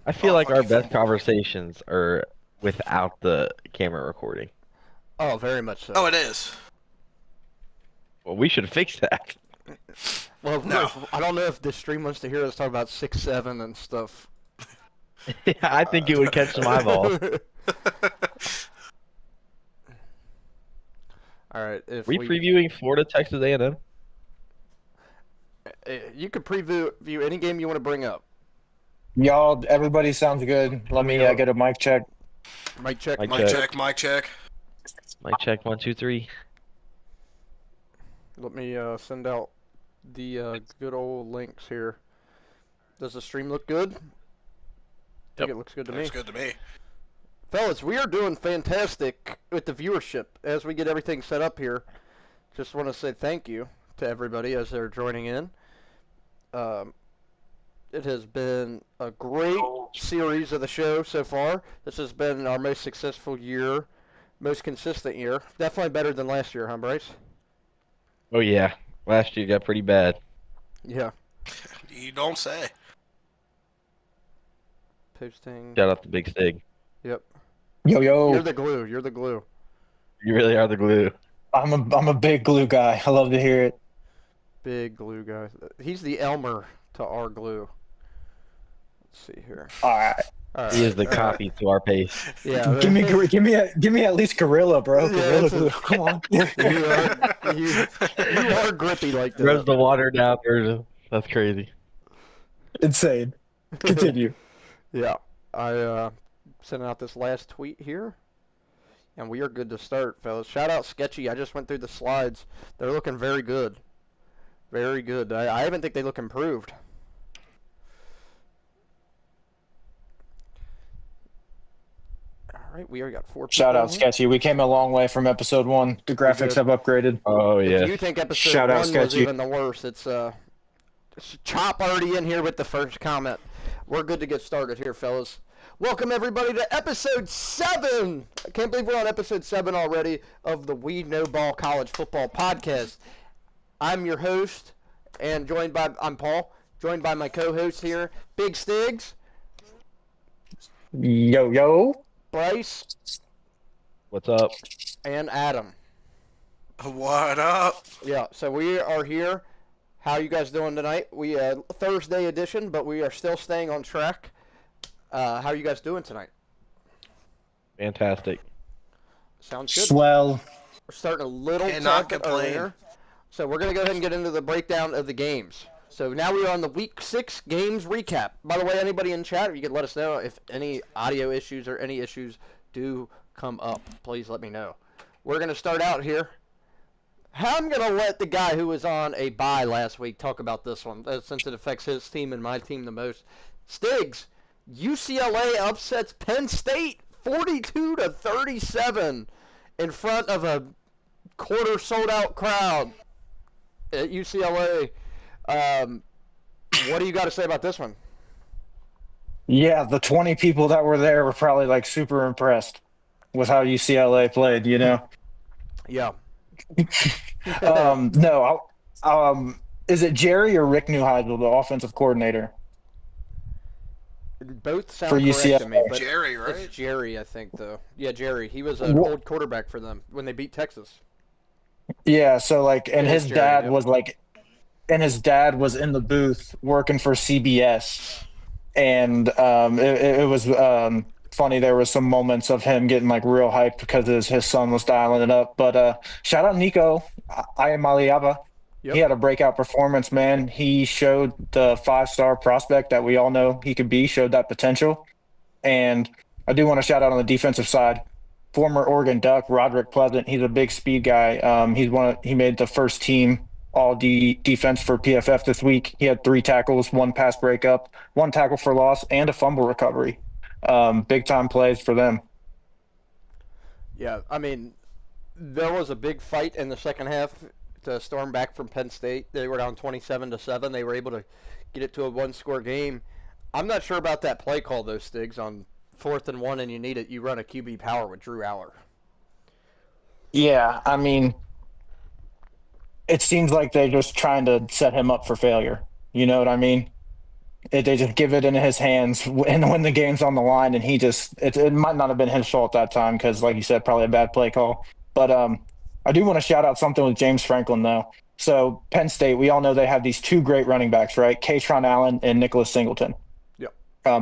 I feel Oh, like our fucking best fumble. conversations are without the camera recording. Oh, very much so. Oh, it is. Well, we should fix that. Well, No. I don't know if the stream wants to hear us talk about 6-7 and stuff. Yeah, I think it would catch some eyeballs. All right, if We we previewing Florida Texas A&M. you could preview any game you want to bring up. Y'all, everybody sounds good. Let me Yeah. get a mic check. Mic check. Mic Mic check. check, mic check. Mic check 1 2 3. Let me send out the good old links here. Does the stream look good? I think Yep. it looks good to me. Looks good to me. Fellas, we are doing fantastic with the viewership as we get everything set up here. Just want to say thank you to everybody as they're joining in. It has been a great series of the show so far. This has been our most successful year, most consistent year. Definitely better than last year, huh, Bryce? Oh yeah, last year got pretty bad. Yeah. You don't say. Posting. Shout out to Big Stig. Yep. Yo, You're yo, the glue. You're the glue. You really are the glue. I'm a big glue guy. I love to hear it. Big glue guy. He's the Elmer to our glue. Let's see here. All right, All He is the all right. copy to our pace. Yeah. give me at least Gorilla, bro. Yeah, Gorilla that's glue. Come on. you are grippy like Rubs that. the water down version. That's crazy. Insane. Continue. Yeah. I sent out this last tweet here. And we are good to start, fellas. Shout out Sketchy. I just went through the slides. They're looking very good. Very good. I even think they look improved. All right, we already got 4 people. Shout in out here. Sketchy. We came a long way from episode 1. The graphics did. have upgraded. Oh If yeah. you think episode Shout 1 out was Sketchy. even the worst, it's Chop already in here with the first comment. We're good to get started here, fellas. Welcome everybody to episode 7. I can't believe we're on episode 7 already of the We Know Ball College Football Podcast. I'm your host, and I'm Paul, joined by my co-host here, Big Stigs, Yo, yo. Bryce, What's up? and Adam. What up? Yeah, so we are here. How you guys doing tonight? We Thursday edition, but we are still staying on track. How are you guys doing tonight? Fantastic. Sounds good. Swell. We're starting a little Cannot tad complain. earlier. So we're going to go ahead and get into the breakdown of the games. So now we are on the Week 6 games recap. By the way, anybody in chat, if you could let us know if any audio issues or any issues do come up, please let me know. We're going to start out here. I'm going to let the guy who was on a bye last week talk about this one, since it affects his team and my team the most. Stigs, UCLA upsets Penn State 42-37 in front of a quarter sold out crowd at UCLA. What do you got to say about this one? Yeah, the 20 people that were there were probably like super impressed with how UCLA played, you know? Yeah. No, is it Jerry or Rick Neuheisel, the offensive coordinator? Both sound For correct to me, UCLA. but Jerry, right? it's Jerry, I think, though. Yeah, Jerry. He was an old quarterback for them when they beat Texas. Yeah, so like, and It is his Jerry, dad yep. was like, and his dad was in the booth working for CBS, and it was funny. There was some moments of him getting like real hyped because his son was dialing it up. But shout out Nico Iamaleava. Yep. He had a breakout performance, man. He showed the 5-star prospect that we all know he could be, showed that potential. And I do want to shout out on the defensive side, former Oregon Duck, Roderick Pleasant. He's a big speed guy. He made the first team all defense for PFF this week. He had 3 tackles, 1 pass breakup, 1 tackle for loss, and a fumble recovery. Big time plays for them. Yeah, I mean, there was a big fight in the second half to storm back from Penn State. They were down 27-7. They were able to get it to a 1-score game. I'm not sure about that play call, though, Stiggs, on 4th and 1 and you need it. You run a QB power with Drew Aller. Yeah, I mean, it seems like they're just trying to set him up for failure. You know what I mean? They just give it into his hands and when the game's on the line, and it might not have been his fault that time because, like you said, probably a bad play call. But I do want to shout out something with James Franklin though. So Penn State, we all know they have these two great running backs, right? Katron Allen and Nicholas Singleton. Yep.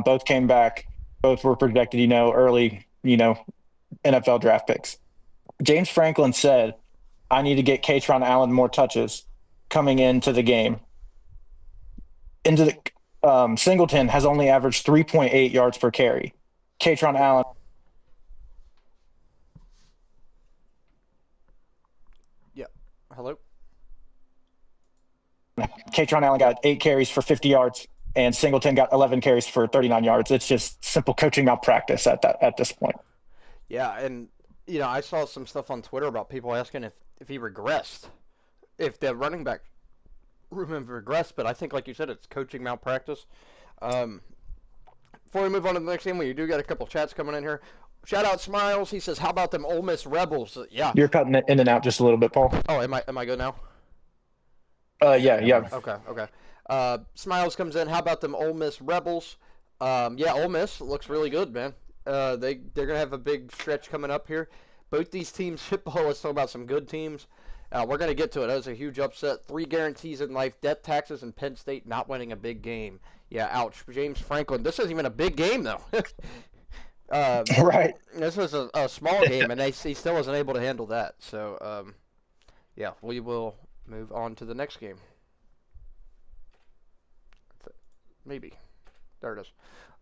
Both came back. Both were projected, early, NFL draft picks. James Franklin said, "I need to get Katron Allen more touches coming into the game." Singleton has only averaged 3.8 yards per carry. Katron Allen. Yep. Hello. Katron Allen got 8 carries for 50 yards, and Singleton got 11 carries for 39 yards. It's just simple coaching malpractice at this point. Yeah, and I saw some stuff on Twitter about people asking if he regressed, if the running back room have regressed. But I think, like you said, it's coaching malpractice. Before we move on to the next game, we do got a couple chats coming in here. Shout out Smiles. He says, "How about them Ole Miss Rebels?" Yeah. You're cutting it in and out just a little bit, Paul. Oh, am I good now? Yeah. Okay. Smiles comes in. How about them Ole Miss Rebels? Yeah, Ole Miss looks really good, man. They're gonna have a big stretch coming up here. Both these teams, football. Let's talk about some good teams. We're gonna get to it. That was a huge upset. 3 guarantees in life: death, taxes, and Penn State not winning a big game. Yeah, ouch. James Franklin. This isn't even a big game though. Right. This was a small game, and he still wasn't able to handle that. So, yeah, we will move on to the next game. Maybe. There it is.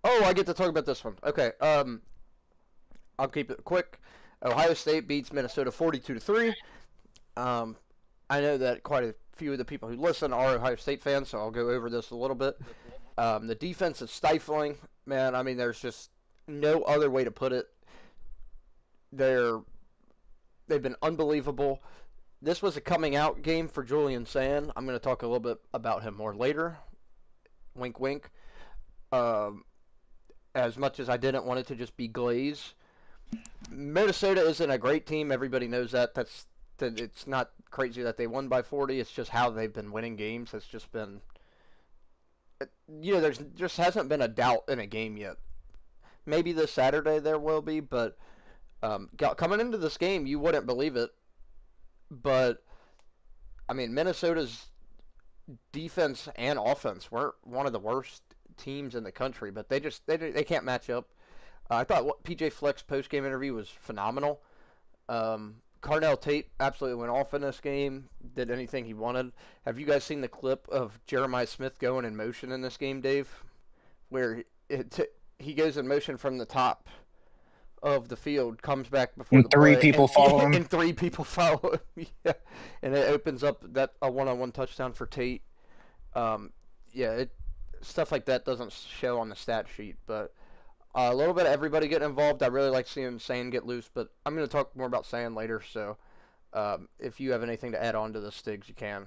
Oh, I get to talk about this one. Okay. I'll keep it quick. Ohio State beats Minnesota 42-3. I know that quite a few of the people who listen are Ohio State fans, so I'll go over this a little bit. The defense is stifling, man. I mean, there's just no other way to put it. They've been unbelievable. This was a coming out game for Julian Sand. I'm going to talk a little bit about him more later. Wink, wink. As much as I didn't want it to just be glaze. Minnesota isn't a great team. Everybody knows that. It's not crazy that they won by 40. It's just how they've been winning games. It's just been, there's just hasn't been a doubt in a game yet. Maybe this Saturday there will be, but coming into this game, you wouldn't believe it. But, I mean, Minnesota's defense and offense weren't one of the worst teams in the country, but they can't match up. I thought PJ Fleck's post-game interview was phenomenal. Carnell Tate absolutely went off in this game, did anything he wanted. Have you guys seen the clip of Jeremiah Smith going in motion in this game, Dave? Where he goes in motion from the top of the field, comes back before the play, people follow him. And 3 people follow him. Yeah. And it opens up a one-on-one touchdown for Tate. Stuff like that doesn't show on the stat sheet, but a little bit of everybody getting involved. I really like seeing Sand get loose, but I'm going to talk more about Sand later, so if you have anything to add on to the Stigs, you can.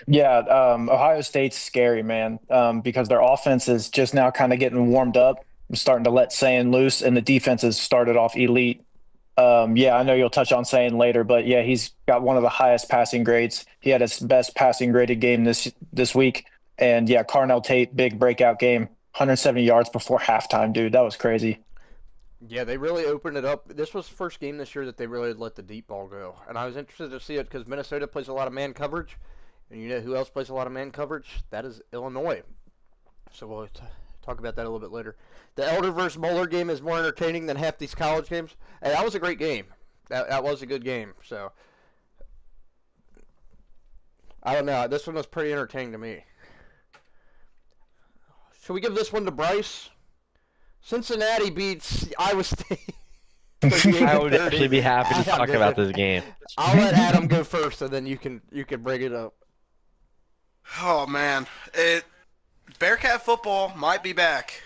Yeah, Ohio State's scary, man, because their offense is just now kind of getting warmed up, starting to let Sand loose, and the defense has started off elite. I know you'll touch on Sand later, but yeah, he's got one of the highest passing grades. He had his best passing graded game this week, and yeah, Carnell Tate, big breakout game, 170 yards before halftime, dude. That was crazy. Yeah, they really opened it up. This was the first game this year that they really let the deep ball go, and I was interested to see it because Minnesota plays a lot of man coverage. And you know who else plays a lot of man coverage? That is Illinois. So we'll talk about that a little bit later. The Elder versus Moeller game is more entertaining than half these college games. Hey, that was a great game. That was a good game. So I don't know. This one was pretty entertaining to me. Should we give this one to Bryce? Cincinnati beats Iowa State. I would actually be happy to talk about this game. I'll let Adam go first, and then you can bring it up. Oh man, Bearcat football might be back.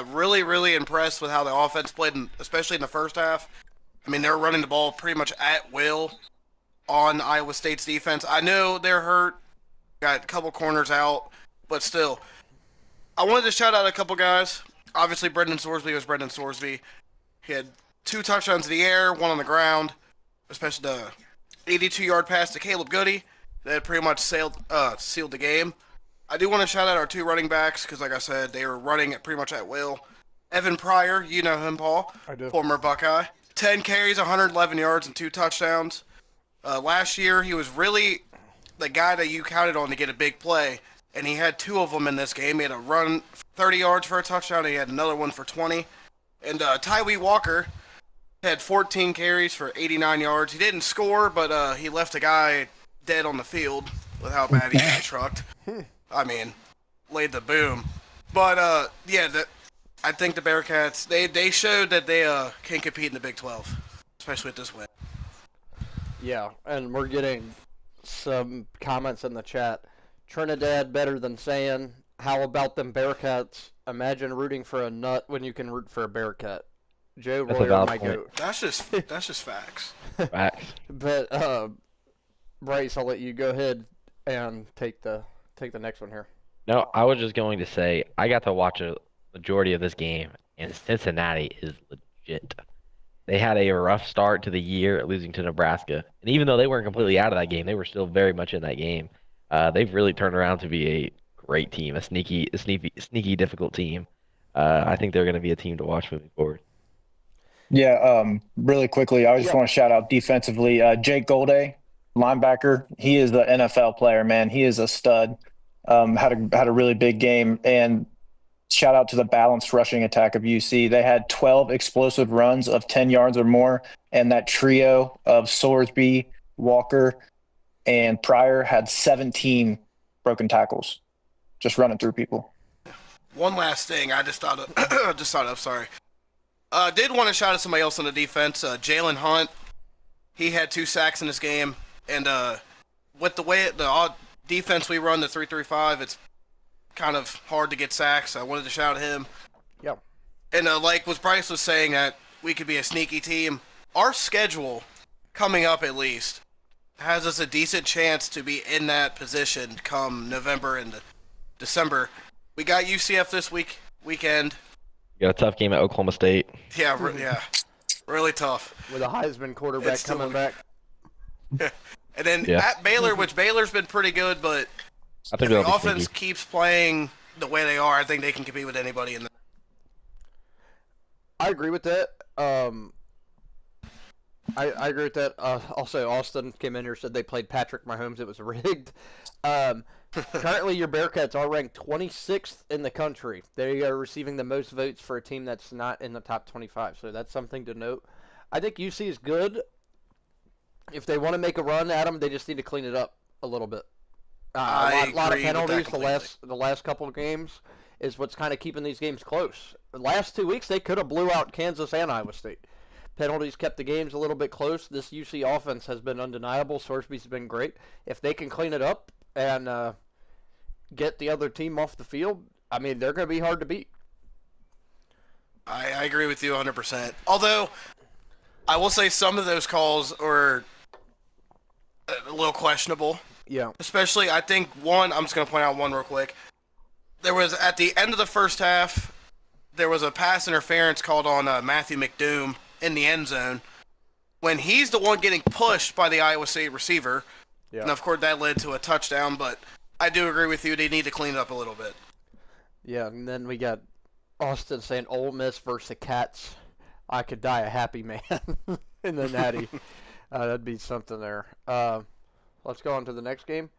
Really, really impressed with how the offense played, especially in the first half. I mean, they're running the ball pretty much at will on Iowa State's defense. I know they're hurt, got a couple corners out, but still. I wanted to shout out a couple guys. Obviously, Brendan Sorsby was Brendan Sorsby. He had 2 touchdowns in the air, 1 on the ground, especially the 82-yard pass to Caleb Goody that pretty much sealed the game. I do want to shout out our 2 running backs because, like I said, they were running it pretty much at will. Evan Pryor, you know him, Paul, I do. former Buckeye. 10 carries, 111 yards, and 2 touchdowns. Last year, he was really the guy that you counted on to get a big play, and he had 2 of them in this game. He had a run 30 yards for a touchdown, and he had another one for 20. And Tyree Walker had 14 carries for 89 yards. He didn't score, but he left a guy dead on the field with how bad he got trucked. I mean, laid the boom. But yeah, I think the Bearcats they showed that they can compete in the Big 12, especially with this win. Yeah, and we're getting some comments in the chat. Trinidad better than saying, how about them Bearcats? Imagine rooting for a nut when you can root for a Bearcat. Joe That's a Royer, valid my point. goat. That's just facts. Facts. But Bryce, I'll let you go ahead and take the next one here. No, I was just going to say I got to watch a majority of this game, and Cincinnati is legit. They had a rough start to the year, losing to Nebraska, and even though they weren't completely out of that game, they were still very much in that game. They've really turned around to be a great team, a sneaky, difficult team. I think they're going to be a team to watch moving forward. Yeah, really quickly, I just Yeah. want to shout out defensively, Jake Golday, linebacker. He is the NFL player, man. He is a stud. Had a really big game, and shout out to the balanced rushing attack of UC. They had 12 explosive runs of 10 yards or more, and that trio of Sorsby, Walker, and Pryor had 17 broken tackles, just running through people. One last thing, I just thought of. Sorry. Did want to shout out somebody else on the defense. Jalen Hunt. He had 2 sacks in this game, and with the way the odd defense we run, the 3-3-5, it's kind of hard to get sacks. I wanted to shout at him. Yep. And like what Bryce was saying, that we could be a sneaky team. Our schedule coming up, at least, has us a decent chance to be in that position come November and December. We got UCF this weekend. You got a tough game at Oklahoma State. Yeah, really tough. With a Heisman quarterback It's still- coming back. And then Yeah. at Baylor, which Baylor's been pretty good, but I if think the they'll be offense sneaky. keeps playing the way they are, I think they can compete with anybody in the. I agree with that. I agree with that. Also, Austin came in here, said they played Patrick Mahomes. It was rigged. Currently, your Bearcats are ranked 26th in the country. They are receiving the most votes for a team that's not in the top 25. So that's something to note. I think UC is good. If they want to make a run at them, they just need to clean it up a little bit. I A lot of agree with that penalties completely. the last couple of games is what's kind of keeping these games close. The last 2 weeks, they could have blew out Kansas and Iowa State. Penalties kept the games a little bit close. This UC offense has been undeniable. Sorsby's been great. If they can clean it up and get the other team off the field, I mean, they're going to be hard to beat. I agree with you 100%. Although, I will say some of those calls are a little questionable. Yeah. Especially, I think one, I'm just going to point out one real quick. There was, at the end of the first half, there was a pass interference called on Matthew McDoom in the end zone when he's the one getting pushed by the Iowa State receiver. Yeah. And of course, that led to a touchdown, but I do agree with you. They need to clean it up a little bit. Yeah, and then we got Austin saying Ole Miss versus the Cats. I could die a happy man in the Natty. That'd be something there. Let's go on to the next game.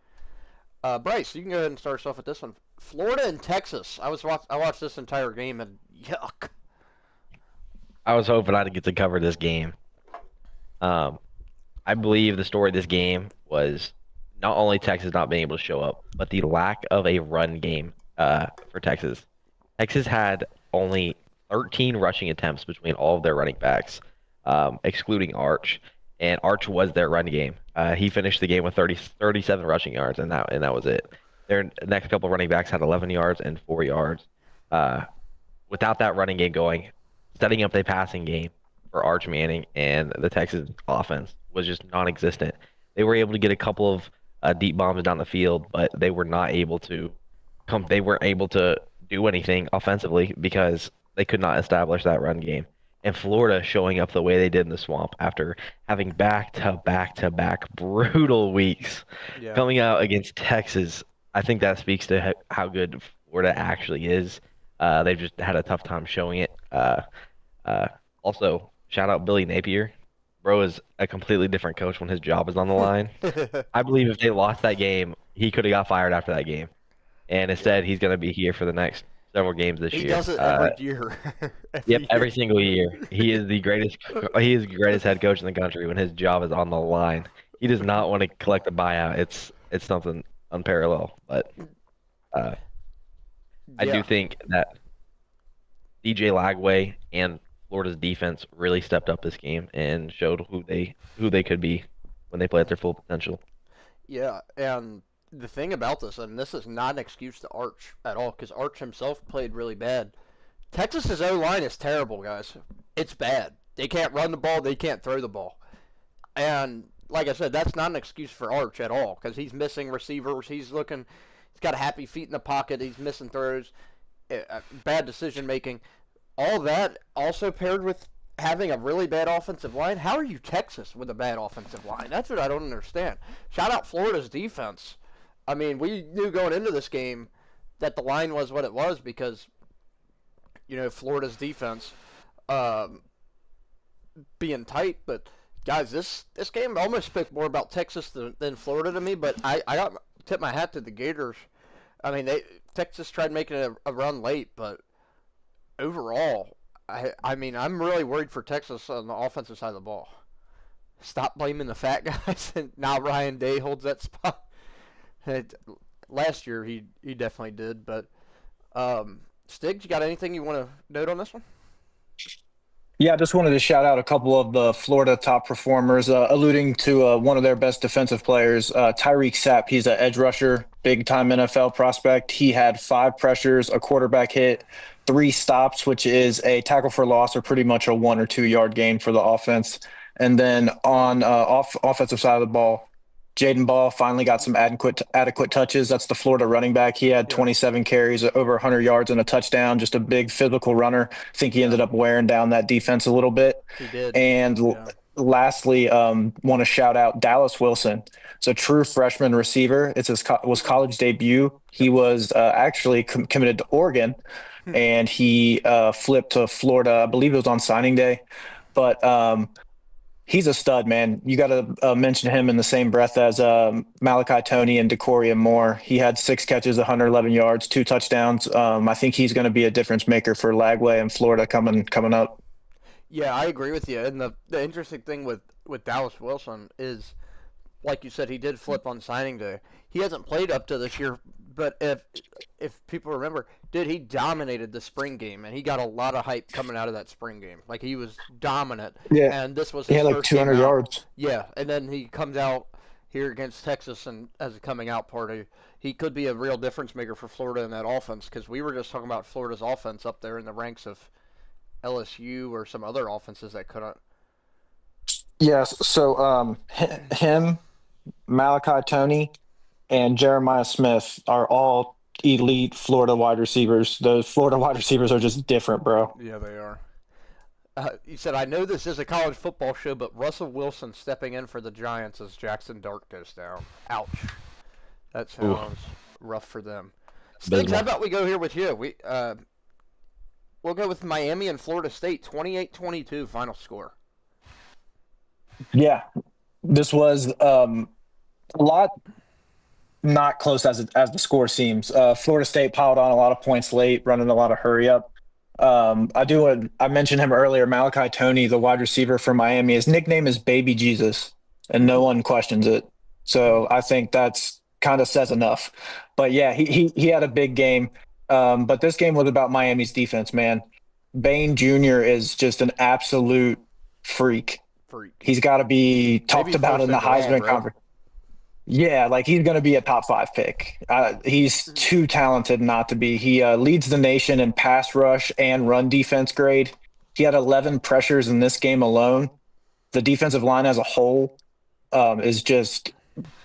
Bryce, you can go ahead and start us off with this one. Florida and Texas. I watched this entire game and yuck. I was hoping I'd get to cover this game. I believe the story of this game was not only Texas not being able to show up, but the lack of a run game for Texas. Texas had only 13 rushing attempts between all of their running backs, excluding Arch, and Arch was their run game. He finished the game with 37 rushing yards, and that was it. Their next couple running backs had 11 yards and 4 yards. Without that running game going, setting up a passing game for Arch Manning and the Texas offense was just non-existent. They were able to get a couple of deep bombs down the field, but they were not able to They weren't able to do anything offensively because they could not establish that run game. And Florida showing up the way they did in the swamp after having back-to-back-to-back brutal weeks, Yeah. coming out against Texas I think that speaks to how good Florida actually is. They've just had a tough time showing it. Uh, Also, shout out Billy Napier. Bro is a completely different coach when his job is on the line. I believe if they lost that game, he could have got fired after that game. And instead, he's going to be here for the next several games this He year. does it every year. Yep, every single year. He is the greatest. He is the greatest head coach in the country when his job is on the line. He does not want to collect a buyout. It's something unparalleled. But I Yeah. do think that DJ Lagway and Florida's defense really stepped up this game and showed who they could be when they play at their full potential. Yeah, and the thing about this, and this is not an excuse to Arch at all, because Arch himself played really bad. Texas's O line is terrible, guys. It's bad. They can't run the ball. They can't throw the ball. And like I said, that's not an excuse for Arch at all, because he's missing receivers. He's got happy feet in the pocket. He's missing throws. Bad decision making. All that also paired with having a really bad offensive line. How are you Texas with a bad offensive line? That's what I don't understand. Shout out Florida's defense. I mean, we knew going into this game that the line was what it was because, Florida's defense being tight. But, guys, this game almost spoke more about Texas than Florida to me. But I got tip my hat to the Gators. I mean, Texas tried making a run late, but overall, I mean, I'm really worried for Texas on the offensive side of the ball. Stop blaming the fat guys, and now Ryan Day holds that spot. Last year, he definitely did, but Stiggs, you got anything you want to note on this one? Yeah, I just wanted to shout out a couple of the Florida top performers, alluding to one of their best defensive players, Tyreek Sapp. He's an edge rusher, big-time NFL prospect. He had 5 pressures, a quarterback hit, 3 stops, which is a tackle for loss or pretty much a 1 or 2 yard gain for the offense. And then on offensive side of the ball, Jaden Ball finally got some adequate touches. That's the Florida running back. He had 27 carries, over 100 yards and a touchdown, just a big physical runner. I think he ended up wearing down that defense a little bit. He did. And lastly, want to shout out Dallas Wilson. It's a true freshman receiver. It's was college debut. He was actually committed to Oregon, and he flipped to Florida. I believe it was on signing day. But he's a stud, man. You got to mention him in the same breath as Malachi Tony and Decoria Moore. He had 6 catches, 111 yards, 2 touchdowns. I think he's going to be a difference maker for Lagway and Florida coming up. Yeah, I agree with you. And the interesting thing with Dallas Wilson is, like you said, he did flip on signing day. He hasn't played up to this year, but if people remember, he dominated the spring game, and he got a lot of hype coming out of that spring game. Like, he was dominant. Yeah, and this was he his had like first 200 game out. yards. Yeah, and then he comes out here against Texas and as a coming out party. He could be a real difference maker for Florida in that offense, because we were just talking about Florida's offense up there in the ranks of LSU or some other offenses that couldn't. Yes. So him, Malachi Tony, and Jeremiah Smith are all elite Florida wide receivers. Those Florida wide receivers are just different, bro. Yeah, they are. You said, I know this is a college football show, but Russell Wilson stepping in for the Giants as Jackson Dart goes down. Ouch. That sounds rough for them. Stiggs, how about we go here with you? We'll go with Miami and Florida State, 28-22 final score. Yeah, this was a lot not close as the score seems. Florida State piled on a lot of points late, running a lot of hurry up. I mentioned him earlier, Malachi Tony, the wide receiver for Miami. His nickname is Baby Jesus, and no one questions it. So I think that's kind of says enough. But yeah, he had a big game. But this game was about Miami's defense, man. Bain Jr. is just an absolute freak. He's got to be talked about in the Heisman conference. Yeah, like he's going to be a top 5 pick. He's too talented not to be. He leads the nation in pass rush and run defense grade. He had 11 pressures in this game alone. The defensive line as a whole is just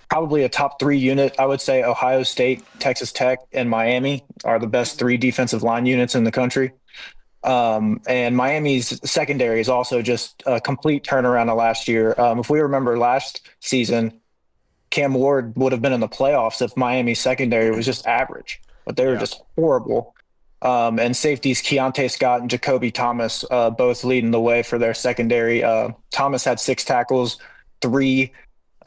probably a top 3 unit. I would say Ohio State, Texas Tech, and Miami are the best 3 defensive line units in the country. And Miami's secondary is also just a complete turnaround of last year. If we remember last season, Cam Ward would have been in the playoffs if Miami's secondary was just average, but they were Yeah. just horrible. And safeties Keontae Scott and Jacoby Thomas both leading the way for their secondary. Thomas had 6 tackles, 3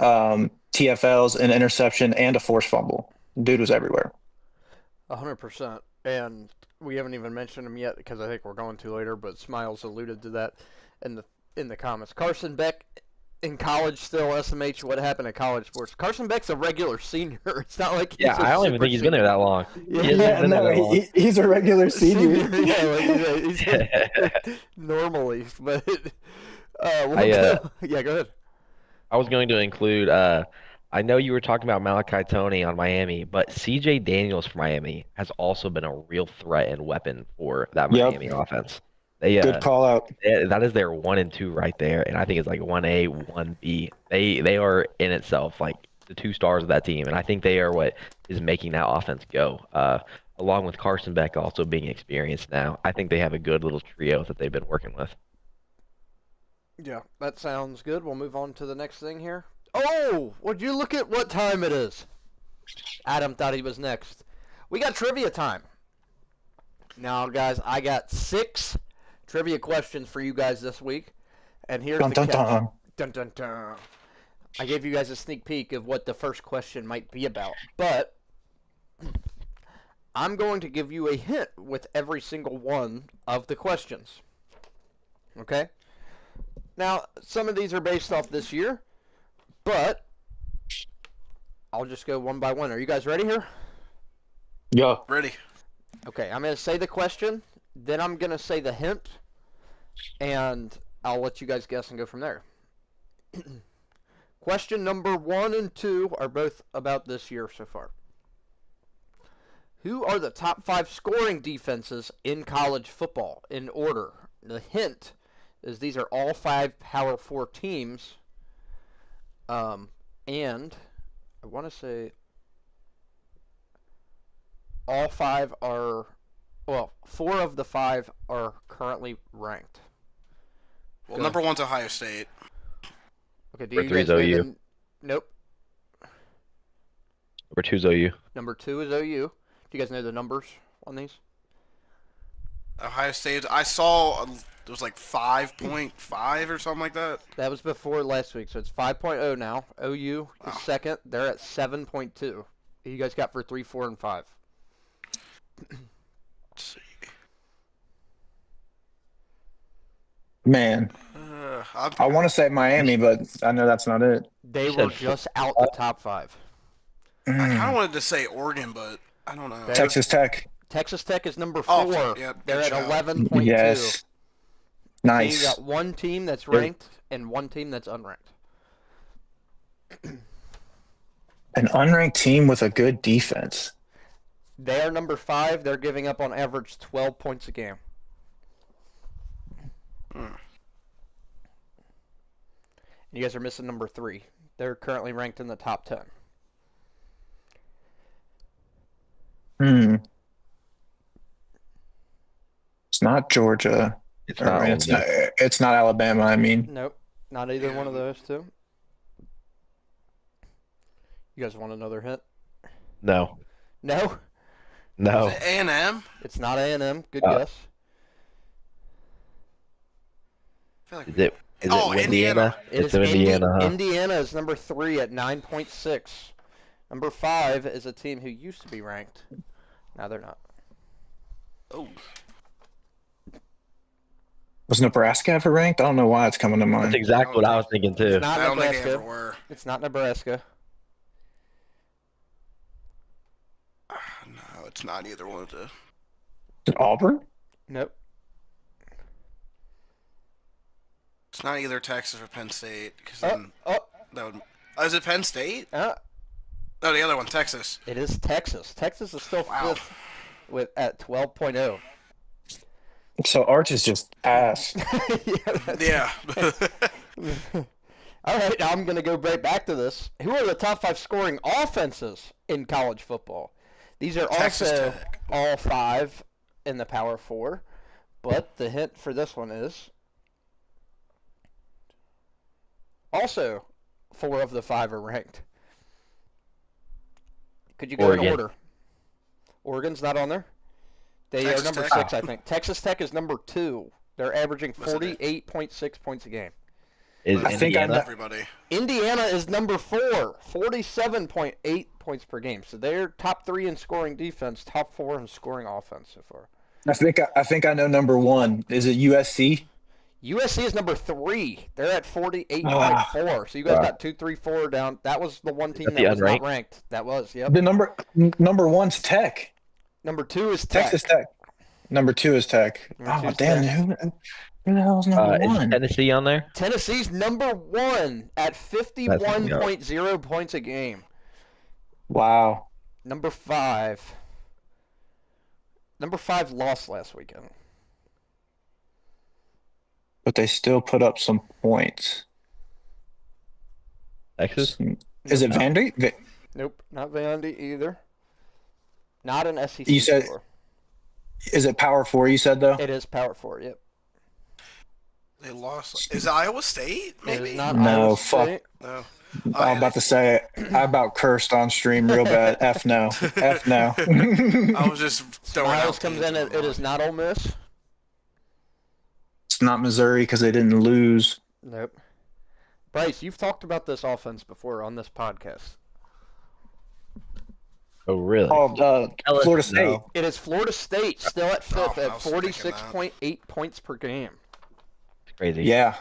TFLs, an interception, and a forced fumble. Dude was everywhere. 100%. And we haven't even mentioned him yet because I think we're going to later, but Smiles alluded to that in the comments. Carson Beck in college still, SMH, what happened at college sports? Carson Beck's a regular senior. It's not like he's Yeah, I I don't even think he's been there that long. Yeah, He hasn't been there that long. He's a regular senior. Yeah, like, he's normally, but I, yeah, go ahead. I was going to include. I know you were talking about Malachi Tony on Miami, but C.J. Daniels for Miami has also been a real threat and weapon for that Yep. Miami offense. They Good call out. that is their 1 and 2 right there, and I think it's like 1A, 1B. They are in itself like the 2 stars of that team, and I think they are what is making that offense go. Along with Carson Beck also being experienced now, I think they have a good little trio that they've been working with. Yeah, that sounds good. We'll move on to the next thing here. Oh, would you look at what time it is? Adam thought he was next. We got trivia time. Now, guys, I got 6 trivia questions for you guys this week. And here's Dun, the dun, catch. dun. Dun, dun, dun. I gave you guys a sneak peek of what the first question might be about. But I'm going to give you a hint with every single one of the questions. Okay? Now, some of these are based off this year, but I'll just go one by one. Are you guys ready here? Yeah. Ready. Okay, I'm going to say the question, then I'm going to say the hint, and I'll let you guys guess and go from there. Question number 1 and 2 are both about this year so far. Who are the top 5 scoring defenses in college football in order? The hint is these are all 5 Power 4 teams, and I want to say all 5 are, well, 4 of the 5 are currently ranked. Well, Go. number 1's Ohio State. Okay, do Number you 3 guys is know OU. the... Nope. Number 2 is OU. Number 2 is OU. Do you guys know the numbers on these? Ohio State. I saw it was like 5.5 or something like that. That was before last week, so it's 5.0 now. OU is Wow. second. They're at 7.2. Who you guys got for 3, 4, and 5? Let's see. Man, I want to say Miami, but I know that's not it. They You were said just out the top 5. I kind Mm. of wanted to say Oregon, but I don't know. Texas Tech. Texas Tech is number 4. Oh, yeah, They're good at job. 11.2. Yes. So you Nice. got one team that's ranked and one team that's unranked. An unranked team with a good defense. They are number 5. They're giving up on average 12 points a game. Hmm. You guys are missing number 3. They're currently ranked in the top 10. Hmm. It's not Georgia. It's Or, not. it's not. It's not Alabama. I mean, Nope, not either one of those two. You guys want another hint? No. No, No. Is it A&M? it's not A&M. Good Uh, guess. I feel like Is it? Is Oh, it Indiana. It It's is Indiana. Huh? Indiana is number 3 at 9.6. Number 5 is a team who used to be ranked. Now they're not. Oh, was Nebraska ever ranked? I don't know why it's coming to That's mind. exactly what I was thinking too. It's not I don't think they Nebraska. ever were. It's not Nebraska. No, it's not either one of the. Is it Auburn? Nope. It's not either Texas or Penn State. Because Oh, then oh, that would. Oh, is it Penn State? uh, No, the other one, Texas. it is Texas. Texas is still Wow. 5th at 12.0. So Arch is just ass. Yeah, that's- Yeah. All right, now I'm going to go right back to this. Who are the top 5 scoring offenses in college football? These are Texas also Tech. all 5 in the Power 4, but the hint for this one is also 4 of the 5 are ranked. Could you go in Oregon. order? Oregon's not on there. They Texas are number Tech. 6, I think. Texas Tech is number 2. They're averaging What's that? 48.6 points a game. Is I think I Indiana? know- Everybody. Indiana is number 4, 47.8 points per game. So they're top 3 in scoring defense, top 4 in scoring offense so far. I think I know number 1. Is it USC? USC is number 3. They're at 48.4. So you guys Wow. got 2, 3, 4 down. That was the one team that that the was not unranked? ranked. That was, yep. The number 1's Tech. Number 2 is Tech. Texas Tech. Number 2 is Tech. Number two Oh is damn! Tech. Who the hell's number Is 1? Tennessee on there? Tennessee's number 1 at 51.0 points a game. Wow. Number 5. Number 5 lost last weekend. But they still put up some points. Texas? Is it Nope. Vandy? Nope, not Vandy either. Not an SEC You said- score. Is it Power 4 you said though? It is Power 4, yep. They lost. Is it Iowa State? It Maybe. is not No, Iowa fuck. State. No. I was about to say it. I about cursed on stream real bad. F no. F no. I was just throwing Smiles out comes teams in, in my it is mind. not Ole Miss. It's not Missouri because they didn't lose. Nope. Bryce, you've talked about this offense before on this podcast. Oh, really? Oh, Tell us Florida State. no. It is Florida State, still at 5th I at was thinking that. 46.8 points per game. It's crazy. Yeah,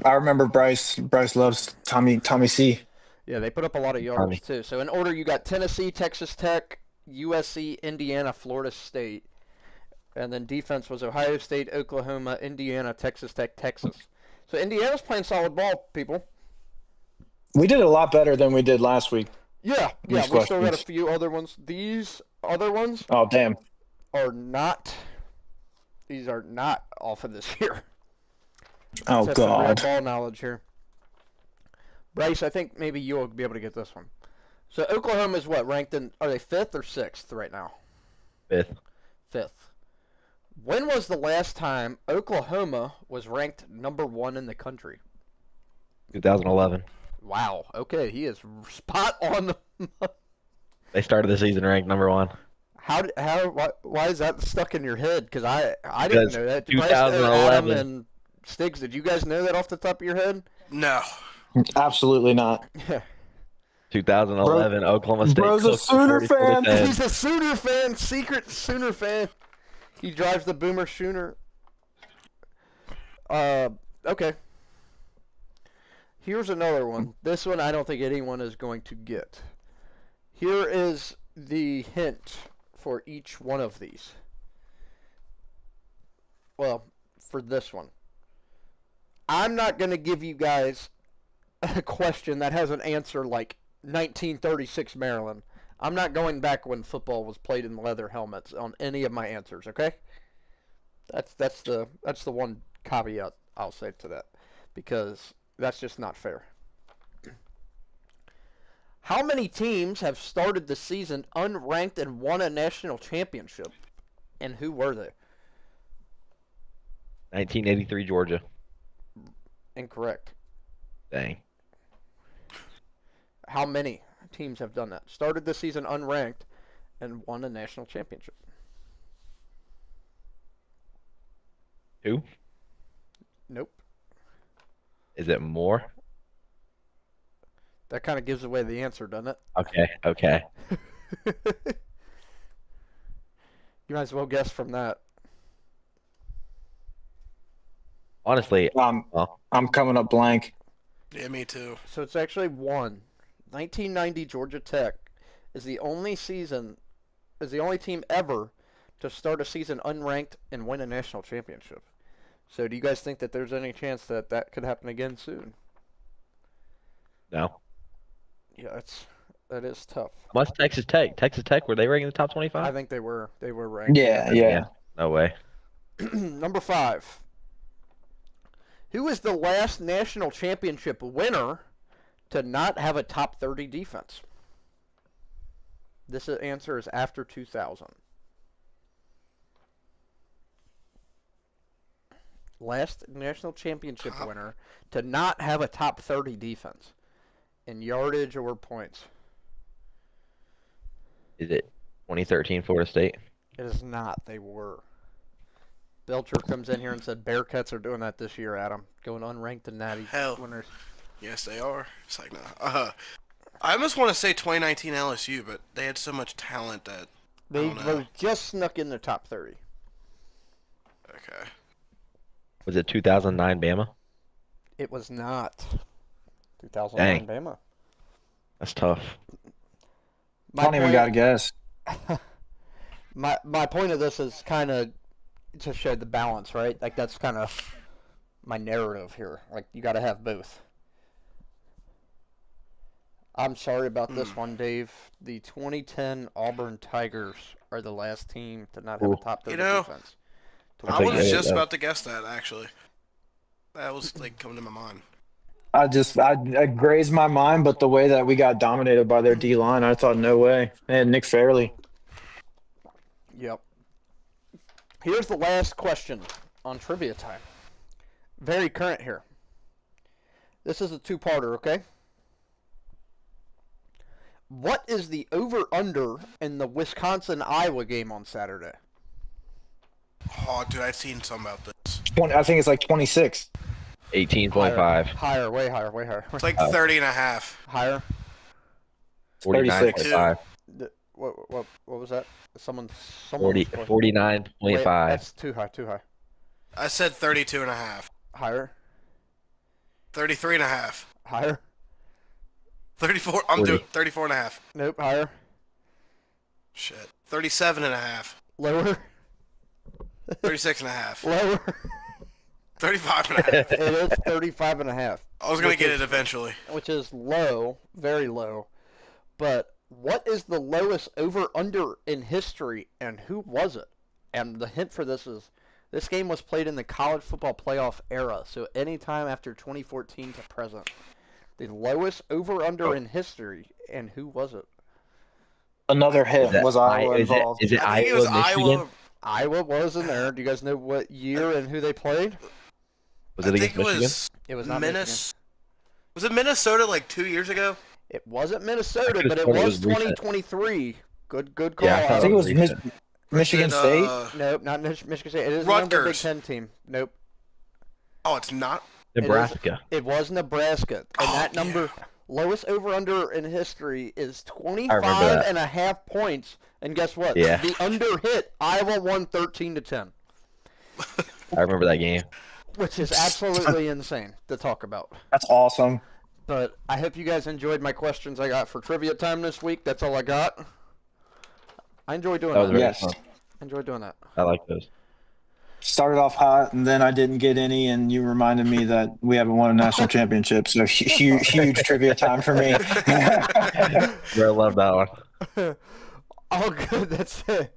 I remember Bryce. Bryce loves Tommy C. Yeah, they put up a lot of yards Army. too. So in order, you got Tennessee, Texas Tech, USC, Indiana, Florida State, and then defense was Ohio State, Oklahoma, Indiana, Texas Tech, Texas. So Indiana's playing solid ball, people. We did a lot better than we did last week. Yeah, These we still got a questions. few other ones. These other ones Oh damn! are not. These are not off of this year. Oh Let's have some real god! ball knowledge here. Bryce, I think maybe you'll be able to get this one. So Oklahoma is what, ranked in? Are they 5th or 6th right now? 5th. 5th. When was the last time Oklahoma was ranked number 1 in the country? 2011. Wow. Okay, he is spot on. They started the season ranked number 1. Why is that stuck in your head? Because I didn't Because know that. 2011. Adam and Stiggs, did you guys know that off the top of your head? No. Absolutely not. 2011, Oklahoma State. bro's a cooked Sooner 44 to fan. 10. He's a Sooner fan, secret Sooner fan. He drives the Boomer Schooner. Okay. Here's another one. This one I don't think anyone is going to get. Here is the hint for each one of these. Well, for this one. I'm not going to give you guys a question that has an answer like 1936 Maryland. I'm not going back when football was played in leather helmets on any of my answers, okay? That's the one caveat I'll say to that, because that's just not fair. How many teams have started the season unranked and won a national championship? And who were they? 1983 Georgia. Incorrect. Dang. How many teams have done that? Started the season unranked and won a national championship. 2? Nope. Is it more? That kind of gives away the answer, doesn't it? Okay. You might as well guess from that. Honestly, well, I'm coming up blank. Yeah, me too. So it's actually one. 1990 Georgia Tech is the only team ever to start a season unranked and win a national championship. So do you guys think that there's any chance that that could happen again soon? no. Yeah, that is tough. What's Texas Tech? Texas Tech, were they ranked in the top I 25? think they were ranked. Yeah. No way. Number 5. Who is the last national championship winner to not have a top 30 defense? This answer is after 2000. Last national championship winner to not have a top 30 defense in yardage or points. Is it 2013 Florida State? It is not. They were. Belcher comes in here and said Bearcats are doing that this year, Adam. Going unranked and natty Hell. winners. Yes, they are. It's like, nah. I almost want to say 2019 LSU, but they had so much talent that. They don't know. were just snuck in the top 30. Okay. Was it 2009 Bama? It was not. 2009 Dang. Bama. That's tough. My Don't even point- gotta guess. my point of this is kind of to show the balance, right? Like that's kind of my narrative here. Like you got to have both. I'm sorry about this one, Dave. The 2010 Auburn Tigers are the last team to not have a Ooh. top 30 You know, defense. I think was they- just that- about to guess that, actually. That was, like, coming to my mind. I grazed my mind, but the way that we got dominated by their D line, I thought no way. And Nick Fairley. Yep. Here's the last question on trivia time. Very current here. This is a two-parter, okay? What is the over-under in the Wisconsin-Iowa game on Saturday? Oh, dude, I'd seen something about this. I think it's like 26. 18.5. Higher, way higher, way higher. It's like 30 and a half. Higher? 49.5. What was that? Someone 40, Wait, 49.5. that's too high, too high. I said 32 and a half. Higher? 33 and a half. Higher? 34. I'm 40. doing 34 and a half. Nope, higher? Shit. 37 and a half. Lower? 36 and a half. Lower? 35 and a half. It is 35 and a half. I was going to Which get is- it eventually. Which is low, very low. But what is the lowest over-under in history, and who was it? And the hint for this is, this game was played in the college football playoff era, so anytime after 2014 to present. The lowest over-under in history, and who was it? Another hit Is that was Iowa is it, involved. is it I think Iowa, it was Michigan? Iowa. Iowa was in there. Do you guys know what year and who they played? Was I it think against it Michigan? was It was not Michigan. Minnesota. Was it Minnesota like 2 years ago? It wasn't Minnesota, could've but it sworn it was was recent. 2023. Good call. Yeah, I I thought think it was recent. Michigan Is it, State. Nope, not Michigan State. It is another Big Rutgers. Ten team. Nope. Oh, it's not. Nebraska. It was Nebraska. And Oh, that yeah. number, lowest over-under in history, is remember 25 that. and a half points. And guess what? Yeah. The under hit. Iowa won 13-10, I remember that game. which is absolutely insane to talk about. That's awesome. But I hope you guys enjoyed my questions I got for trivia time this week. That's all I got. I enjoy doing That was that. very Yes. fun. Enjoy doing that. I like those. Started off hot, and then I didn't get any, and you reminded me that we haven't won a national championship. So huge trivia time for me. I love that one. Oh, good. That's it.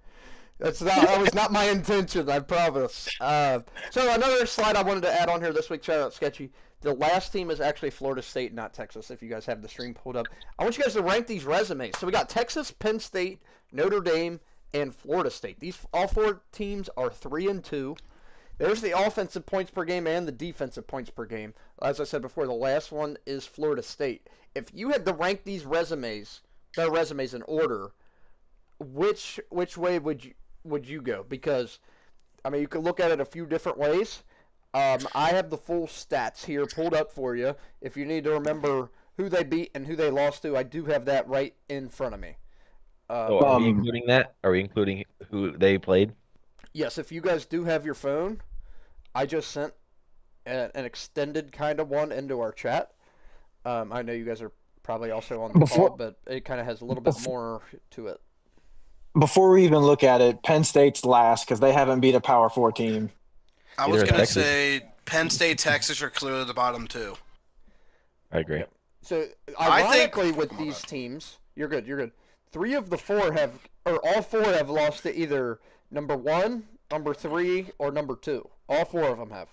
That was not my intention. I promise. So another slide I wanted to add on here this week. Shout out Sketchy. The last team is actually Florida State, not Texas. If you guys have the stream pulled up, I want you guys to rank these resumes. So we got Texas, Penn State, Notre Dame, and Florida State. These all four teams are 3-2. There's the offensive points per game and the defensive points per game. As I said before, the last one is Florida State. If you had to rank these resumes, their resumes in order, which way would you go? Because I mean, you could look at it a few different ways. I have the full stats here pulled up for you. If you need to remember who they beat and who they lost to, I do have that right in front of me. So are we including that? Are we including who they played? Yes, if you guys do have your phone, I just sent an extended kind of one into our chat. I know you guys are probably also on the call, but it kind of has a little bit more to it. Before we even look at it, Penn State's last because they haven't beat a Power 4 team. I was Either going to Texas. say Penn State, Texas are clearly the bottom two. I agree. So I think- ironically, with these teams, you're good. You're good. 3 of the 4 have, or all 4 have lost to either number 1, number 3, or number 2. All 4 of them have.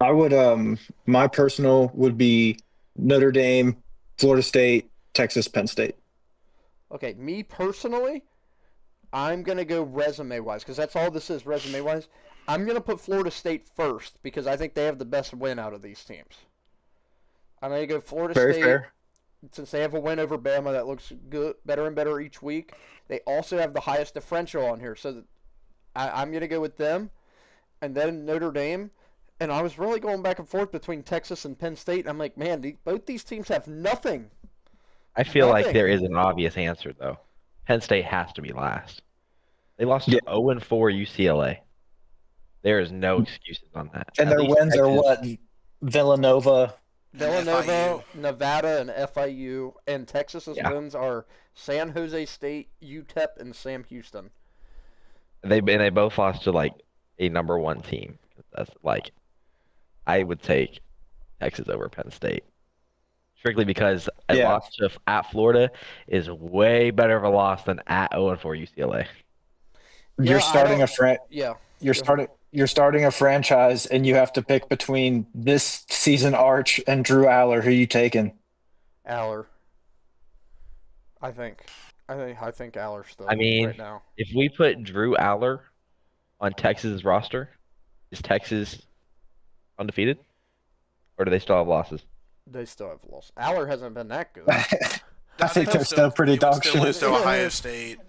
I would my personal would be Notre Dame, Florida State, Texas, Penn State. Okay, me personally, I'm gonna go resume wise because that's all this is resume wise. I'm gonna put Florida State first because I think they have the best win out of these teams. I'm gonna go Florida Very State. fair. since they have a win over Bama that looks good, better and better each week. They also have the highest differential on here, so I'm going to go with them, and then Notre Dame. And I was really going back and forth between Texas and Penn State. And I'm like, man, both these teams have nothing. I feel like Nothing. there is an obvious answer though. Penn State has to be last. They lost to Yeah. 0-4 UCLA. There is no excuses on that. And At their least wins are Texas- what? Villanova. Villanova, FIU. Nevada, and FIU. And Texas's Yeah. wins are San Jose State, UTEP, and Sam Houston. They both lost to like a number one team. That's like, I would take Texas over Penn State. Strictly because a Yeah. loss to at Florida is way better of a loss than at 0-4 UCLA. Yeah, You're starting I a don't- Yeah. you're starting a franchise, and you have to pick between this season arch and Drew Aller. Who you taking? Aller. I think Aller still. I mean, right now If we put Drew Aller on Texas' roster, is Texas undefeated? Or do they still have losses? they still have lost. Aller hasn't been that good. I think they'll they're still pretty you would dog still lose shit. to Ohio State.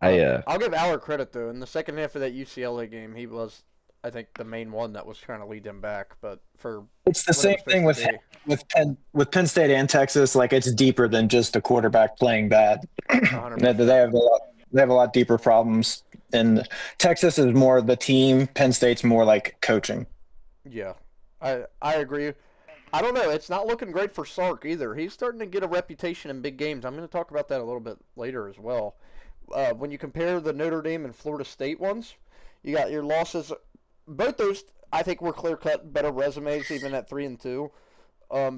I'll give Aller credit though. In the second half of that UCLA game, he was, I think, the main one that was trying to lead them back. But for It's the what it same was thing with supposed Penn State and Texas. Like, it's deeper than just a quarterback playing bad. to be, 100%. They have a lot deeper problems. And Texas is more the team. Penn State's more like coaching. Yeah, I agree. I don't know. It's not looking great for Sark either. He's starting to get a reputation in big games. I'm going to talk about that a little bit later as well. When you compare the Notre Dame and Florida State ones, you got your losses. Both those, I think, were clear-cut better resumes, even at 3-2,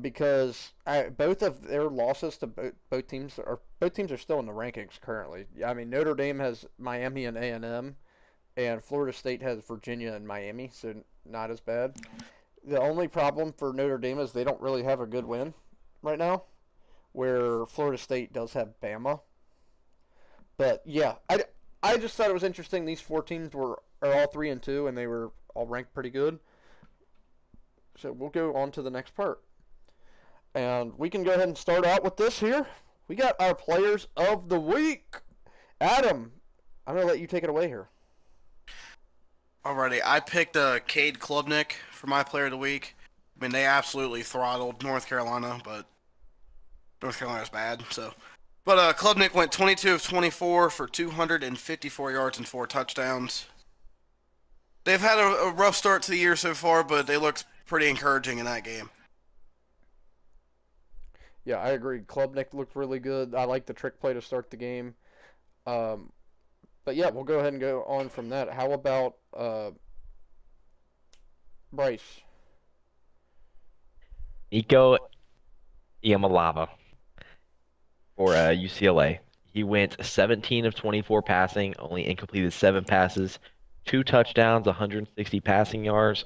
because both of their losses to both teams are still in the rankings currently. I mean, Notre Dame has Miami and A&M, and Florida State has Virginia and Miami, so not as bad. The only problem for Notre Dame is they don't really have a good win right now, where Florida State does have Bama. But yeah, I just thought it was interesting. These four teams are all 3-2, and they were all ranked pretty good. So we'll go on to the next part, and we can go ahead and start out with this here. We got our players of the week. Adam, I'm gonna let you take it away here. Alrighty, I picked Cade Klubnik for my player of the week. I mean, they absolutely throttled North Carolina, but North Carolina's bad, so. But Klubnik went 22 of 24 for 254 yards and 4 touchdowns. They've had a rough start to the year so far, but they looked pretty encouraging in that game. Yeah, I agree. Klubnik looked really good. I like the trick play to start the game. But yeah, we'll go ahead and go on from that. How about Bryce? Nico Iamalava for UCLA. He went 17 of 24 passing, only incompleted 7 passes, 2 touchdowns, 160 passing yards,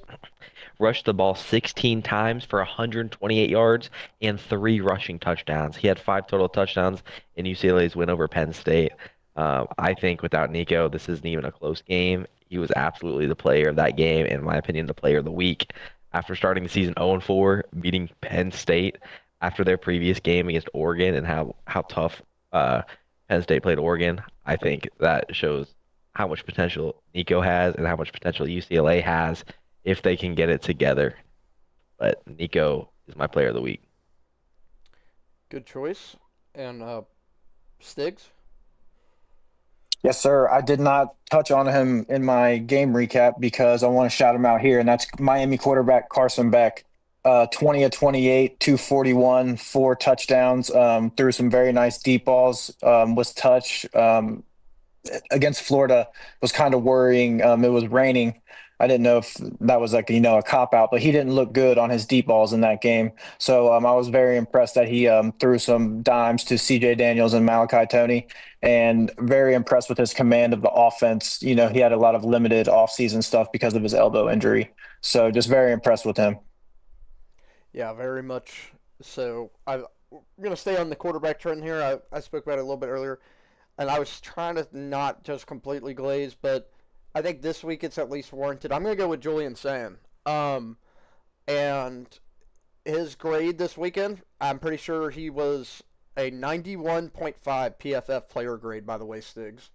rushed the ball 16 times for 128 yards, and 3 rushing touchdowns. He had 5 total touchdowns in UCLA's win over Penn State. I think without Nico, this isn't even a close game. He was absolutely the player of that game, in my opinion, the player of the week. After starting the season 0-4, beating Penn State after their previous game against Oregon and how tough Penn State played Oregon, I think that shows how much potential Nico has and how much potential UCLA has if they can get it together. But Nico is my player of the week. Good choice. And Stiggs? Yes, sir. I did not touch on him in my game recap because I want to shout him out here, and that's Miami quarterback Carson Beck. 20 of 28, 241, 4 touchdowns, threw some very nice deep balls, was touch. Against Florida was kind of worrying. It was raining. I didn't know if that was like, a cop out, but he didn't look good on his deep balls in that game. So I was very impressed that he threw some dimes to CJ Daniels and Malachi Tony, and very impressed with his command of the offense. He had a lot of limited offseason stuff because of his elbow injury. So just very impressed with him. Yeah, very much. So I'm going to stay on the quarterback trend here. I spoke about it a little bit earlier, and I was trying to not just completely glaze, but I think this week it's at least warranted. I'm going to go with Julian Sand. And his grade this weekend, I'm pretty sure he was a 91.5 PFF player grade, by the way, Stiggs.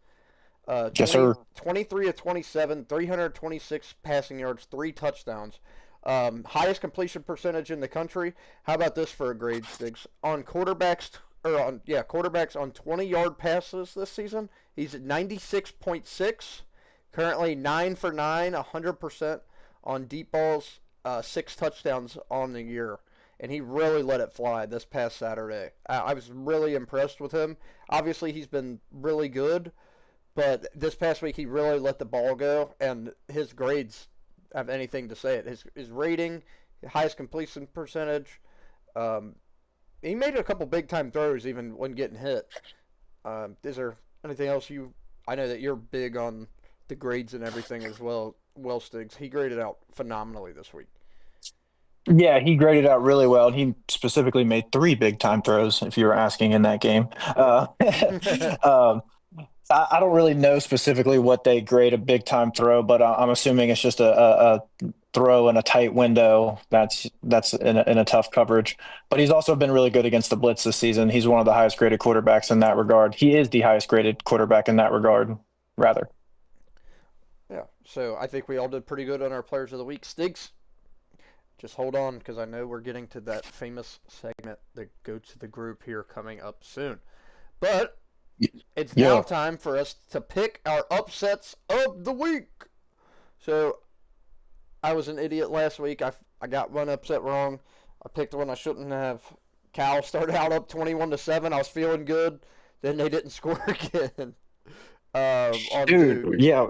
Yes, sir. 23 of 27, 326 passing yards, 3 touchdowns. Highest completion percentage in the country. How about this for a grade, Stiggs? On quarterbacks, quarterbacks on 20-yard passes this season, he's at 96.6. Currently 9 for 9, 100% on deep balls, 6 touchdowns on the year. And he really let it fly this past Saturday. I was really impressed with him. Obviously, he's been really good, but this past week he really let the ball go, and his grades have anything to say it. His rating, highest completion percentage. He made a couple big time throws even when getting hit. Is there anything else you? I know that you're big on the grades and everything as well. Well, Stiggs, he graded out phenomenally this week. Yeah, he graded out really well. He specifically made 3 big time throws, if you were asking in that game. Um, I don't really know specifically what they grade a big time throw, but I'm assuming it's just a throw in a tight window that's in a tough coverage. But he's also been really good against the blitz this season. He's one of the highest graded quarterbacks in that regard. He is the highest graded quarterback in that regard, rather. Yeah, so I think we all did pretty good on our players of the week. Stiggs, just hold on because I know we're getting to that famous segment that go to the group here coming up soon. But it's now Yeah. time for us to pick our upsets of the week. So I was an idiot last week. I got one upset wrong. I picked one I shouldn't have. Cal started out up 21-7. I was feeling good. Then they didn't score again. On Dude, Duke. yeah.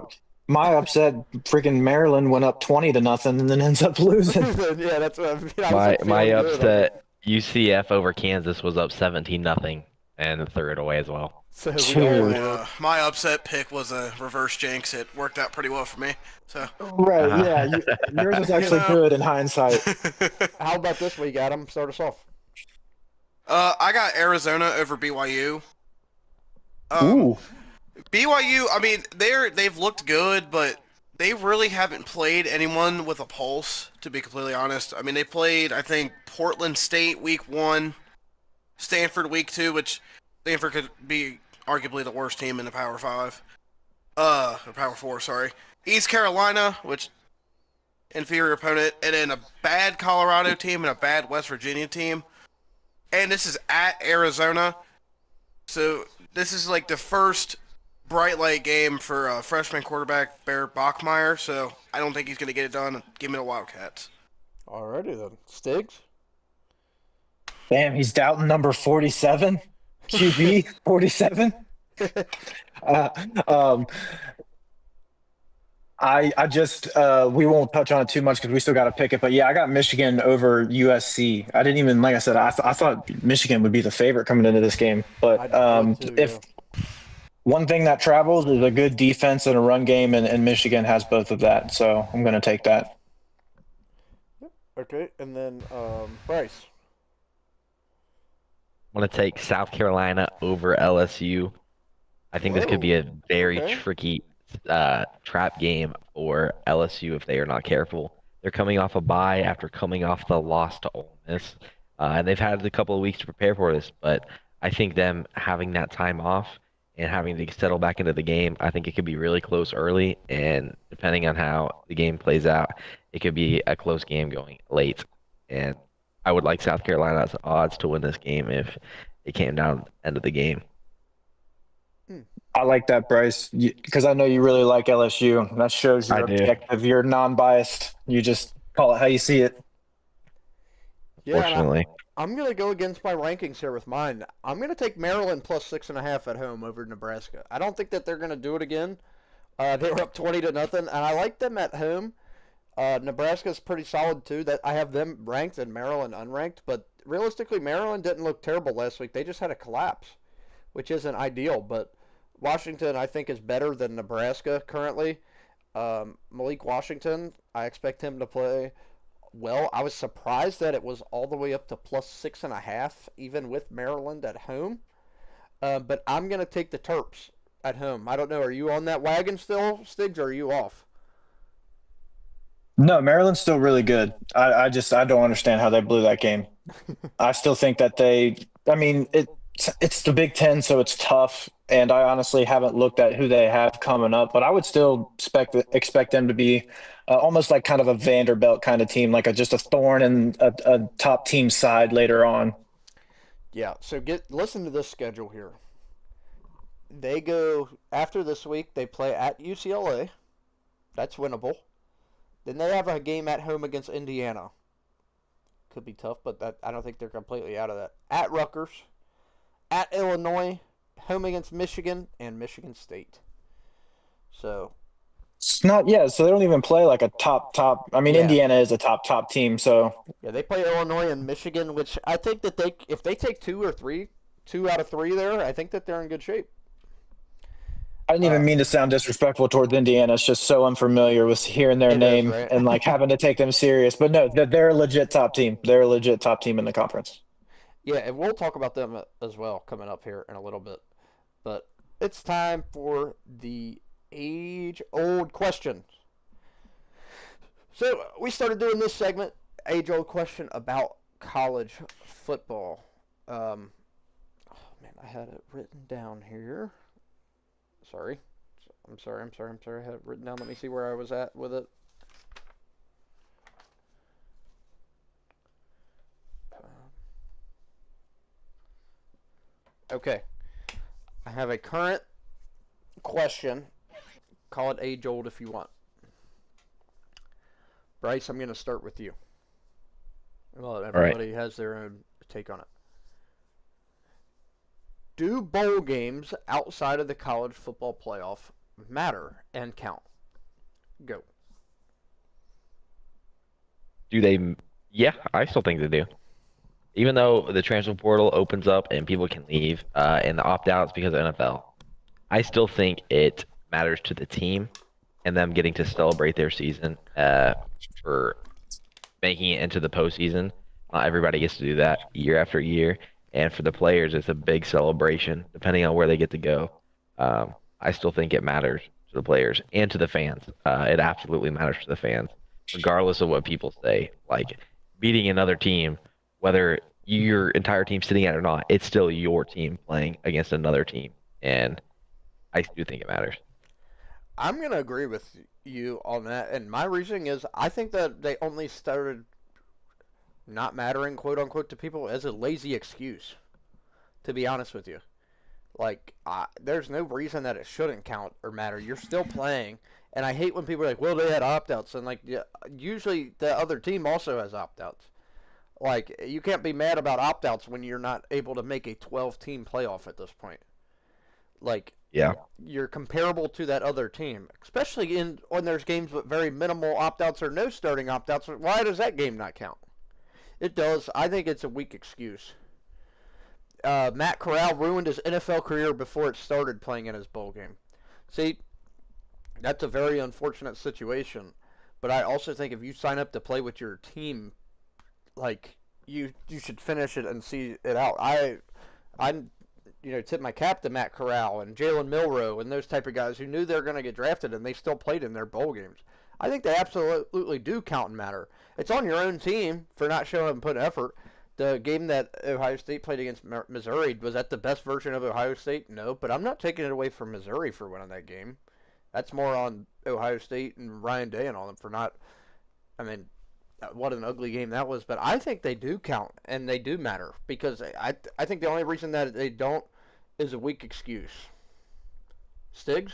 My upset, freaking Maryland went up 20-0 and then ends up losing. Yeah, that's what I mean. I My wasn't feeling good. upset UCF over Kansas was up 17-0 and threw it away as well. So we Dude. all were. My upset pick was a reverse jinx. It worked out pretty well for me. So. Right, yeah. Yours was actually know. good in hindsight. How about this week, Adam? Start us off. I got Arizona over BYU. Ooh. BYU, I mean, they've looked good, but they really haven't played anyone with a pulse, to be completely honest. I mean, they played, I think, Portland State week 1, Stanford week 2, which Stanford could be arguably the worst team in the Power 5. Or Power 4, sorry. East Carolina, which inferior opponent, and then a bad Colorado team and a bad West Virginia team. And this is at Arizona. So this is like the first bright light game for freshman quarterback Bear Bachmeier, so I don't think he's going to get it done. Give me the Wildcats. Alrighty then. Stiggs? Damn, he's doubting number 47. QB 47. I just we won't touch on it too much because we still got to pick it. But yeah, I got Michigan over USC. I didn't even, like I said, I thought Michigan would be the favorite coming into this game. But I did too, if one thing that travels is a good defense and a run game, and Michigan has both of that. So I'm going to take that. Okay, and then Bryce. I'm going to take South Carolina over LSU. I think this could be a very okay. tricky trap game for LSU if they are not careful. They're coming off a bye after coming off the loss to Ole Miss, and they've had a couple of weeks to prepare for this. But I think them having that time off and having to settle back into the game, I think it could be really close early. And depending on how the game plays out, it could be a close game going late. And I would like South Carolina's odds to win this game if it came down to the end of the game. I like that, Bryce, because I know you really like LSU. That shows you're I do. objective. You're non-biased. You just call it how you see it. Yeah, and Fortunately, I'm going to go against my rankings here with mine. I'm going to take Maryland plus 6.5 at home over Nebraska. I don't think that they're going to do it again. They were up 20-0, and I like them at home. Nebraska's pretty solid too. That I have them ranked and Maryland unranked, but realistically, Maryland didn't look terrible last week. They just had a collapse, which isn't ideal. But Washington, I think, is better than Nebraska currently. Malik Washington, I expect him to play well. I was surprised that it was all the way up to plus 6.5, even with Maryland at home. But I'm going to take the Terps at home. I don't know. Are you on that wagon still, Stiggs, or are you off? No, Maryland's still really good. I don't understand how they blew that game. I still think that I mean, it's the Big Ten, so it's tough. And I honestly haven't looked at who they have coming up, but I would still expect them to be almost like kind of a Vanderbilt kind of team, like just a thorn in a top team side later on. Yeah. So listen to this schedule here. They go after this week. They play at UCLA. That's winnable. Then they have a game at home against Indiana. Could be tough, but I don't think they're completely out of that. At Rutgers, at Illinois, home against Michigan, and Michigan State. So It's not, yeah, so they don't even play like a top. I mean, yeah, Indiana is a top team, so yeah, they play Illinois and Michigan, which I think that if they take two out of three there, I think that they're in good shape. I didn't Uh, even mean to sound disrespectful towards Indiana. It's just so unfamiliar with hearing their it is name right. and like having to take them serious. But no, they're a legit top team. They're a legit top team in the conference. Yeah, and we'll talk about them as well coming up here in a little bit. But it's time for the age-old question. So we started doing this segment, age-old question about college football. Oh man, I had it written down here. Sorry. I'm sorry. I had it written down. Let me see where I was at with it. Okay. I have a current question. Call it age old if you want. Bryce, I'm going to start with you. Well, All right. everybody has their own take on it. Do bowl games outside of the college football playoff matter and count? Go. Do they? Yeah, I still think they do. Even though the transfer portal opens up and people can leave, and the opt outs because of NFL, I still think it matters to the team and them getting to celebrate their season for making it into the postseason. Not everybody gets to do that year after year, and for the players, it's a big celebration depending on where they get to go. I still think it matters to the players and to the fans. It absolutely matters to the fans, regardless of what people say. Like beating another team, whether your entire team's sitting at it or not, it's still your team playing against another team, and I do think it matters. I'm going to agree with you on that. And my reasoning is I think that they only started not mattering, quote unquote, to people as a lazy excuse, to be honest with you. Like, there's no reason that it shouldn't count or matter. You're still playing. And I hate when people are like, well, they had opt outs. And, like, yeah, usually the other team also has opt outs. Like, you can't be mad about opt outs when you're not able to make a 12 team playoff at this point. Like, Yeah. you're comparable to that other team, especially when there's games with very minimal opt outs or no starting opt outs. Why does that game not count? It does. I think it's a weak excuse. Matt Corral ruined his NFL career before it started playing in his bowl game. See, that's a very unfortunate situation. But I also think if you sign up to play with your team, like you should finish it and see it out. I tip my cap to Matt Corral and Jalen Milrow and those type of guys who knew they're going to get drafted and they still played in their bowl games. I think they absolutely do count and matter. It's on your own team for not showing up and putting effort. The game that Ohio State played against Missouri, was that the best version of Ohio State? No, but I'm not taking it away from Missouri for winning that game. That's more on Ohio State and Ryan Day and all them for not. I mean, what an ugly game that was. But I think they do count and they do matter because I think the only reason that they don't is a weak excuse. Stiggs?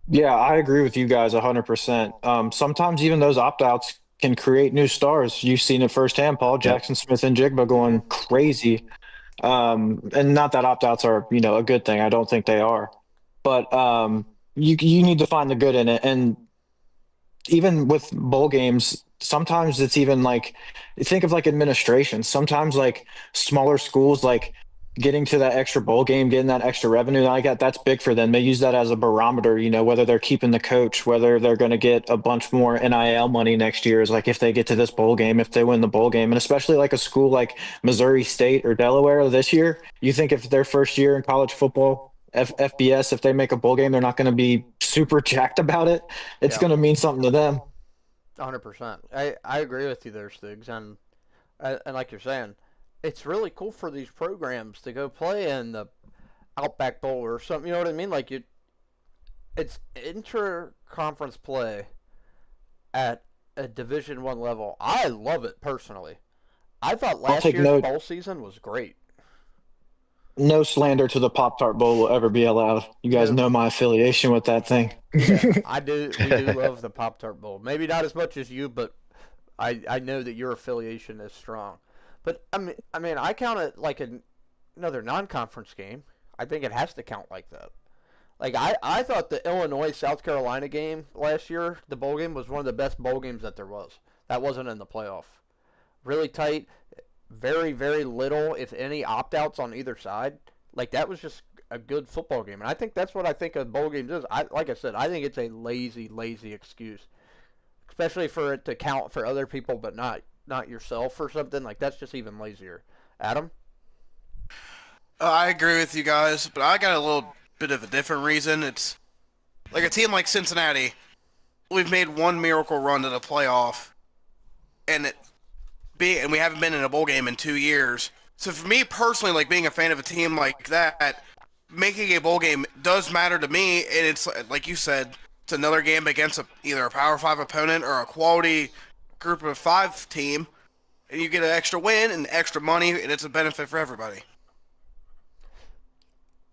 Yeah, I agree with you guys 100%. Sometimes even those opt-outs can create new stars. You've seen it firsthand, Paul Yep. Jackson Smith and Jigba going crazy. And not that opt-outs are, a good thing. I don't think they are. But you need to find the good in it. And even with bowl games, sometimes it's even like think of like administration. Sometimes like smaller schools like getting to that extra bowl game, getting that extra revenue like that's big for them. They use that as a barometer, whether they're keeping the coach, whether they're going to get a bunch more NIL money next year is like if they get to this bowl game, if they win the bowl game. And especially like a school like Missouri State or Delaware this year, you think if their first year in college football FBS, if they make a bowl game, they're not going to be super jacked about it. It's Yeah, going to mean something to them. 100%. I agree with you there, Stigs, and like you're saying, it's really cool for these programs to go play in the Outback Bowl or something. You know what I mean? Like it's inter-conference play at a Division One level. I love it personally. I thought I'll last take year's note. bowl season was great. No slander to the Pop Tart Bowl will ever be allowed. You guys No, know my affiliation with that thing. yeah, I do. We do love the Pop Tart Bowl. Maybe not as much as you, but I know that your affiliation is strong. But I mean, I count it like another non-conference game. I think it has to count like that. Like I thought the Illinois South Carolina game last year, the bowl game was one of the best bowl games that there was. That wasn't in the playoff. Really tight, very very little if any opt outs on either side. Like that was just a good football game, and I think that's what I think of bowl games is. Like I said, I think it's a lazy excuse, especially for it to count for other people but not yourself or something. Like that's just even lazier. Adam? I agree with you guys, but I got a little bit of a different reason. It's like a team like Cincinnati. We've made one miracle run to the playoff, and and we haven't been in a bowl game in 2 years. So for me personally, like being a fan of a team like that, making a bowl game does matter to me. And it's like you said, it's another game against either a Power Five opponent or a quality Group of Five team, and you get an extra win and extra money, and it's a benefit for everybody.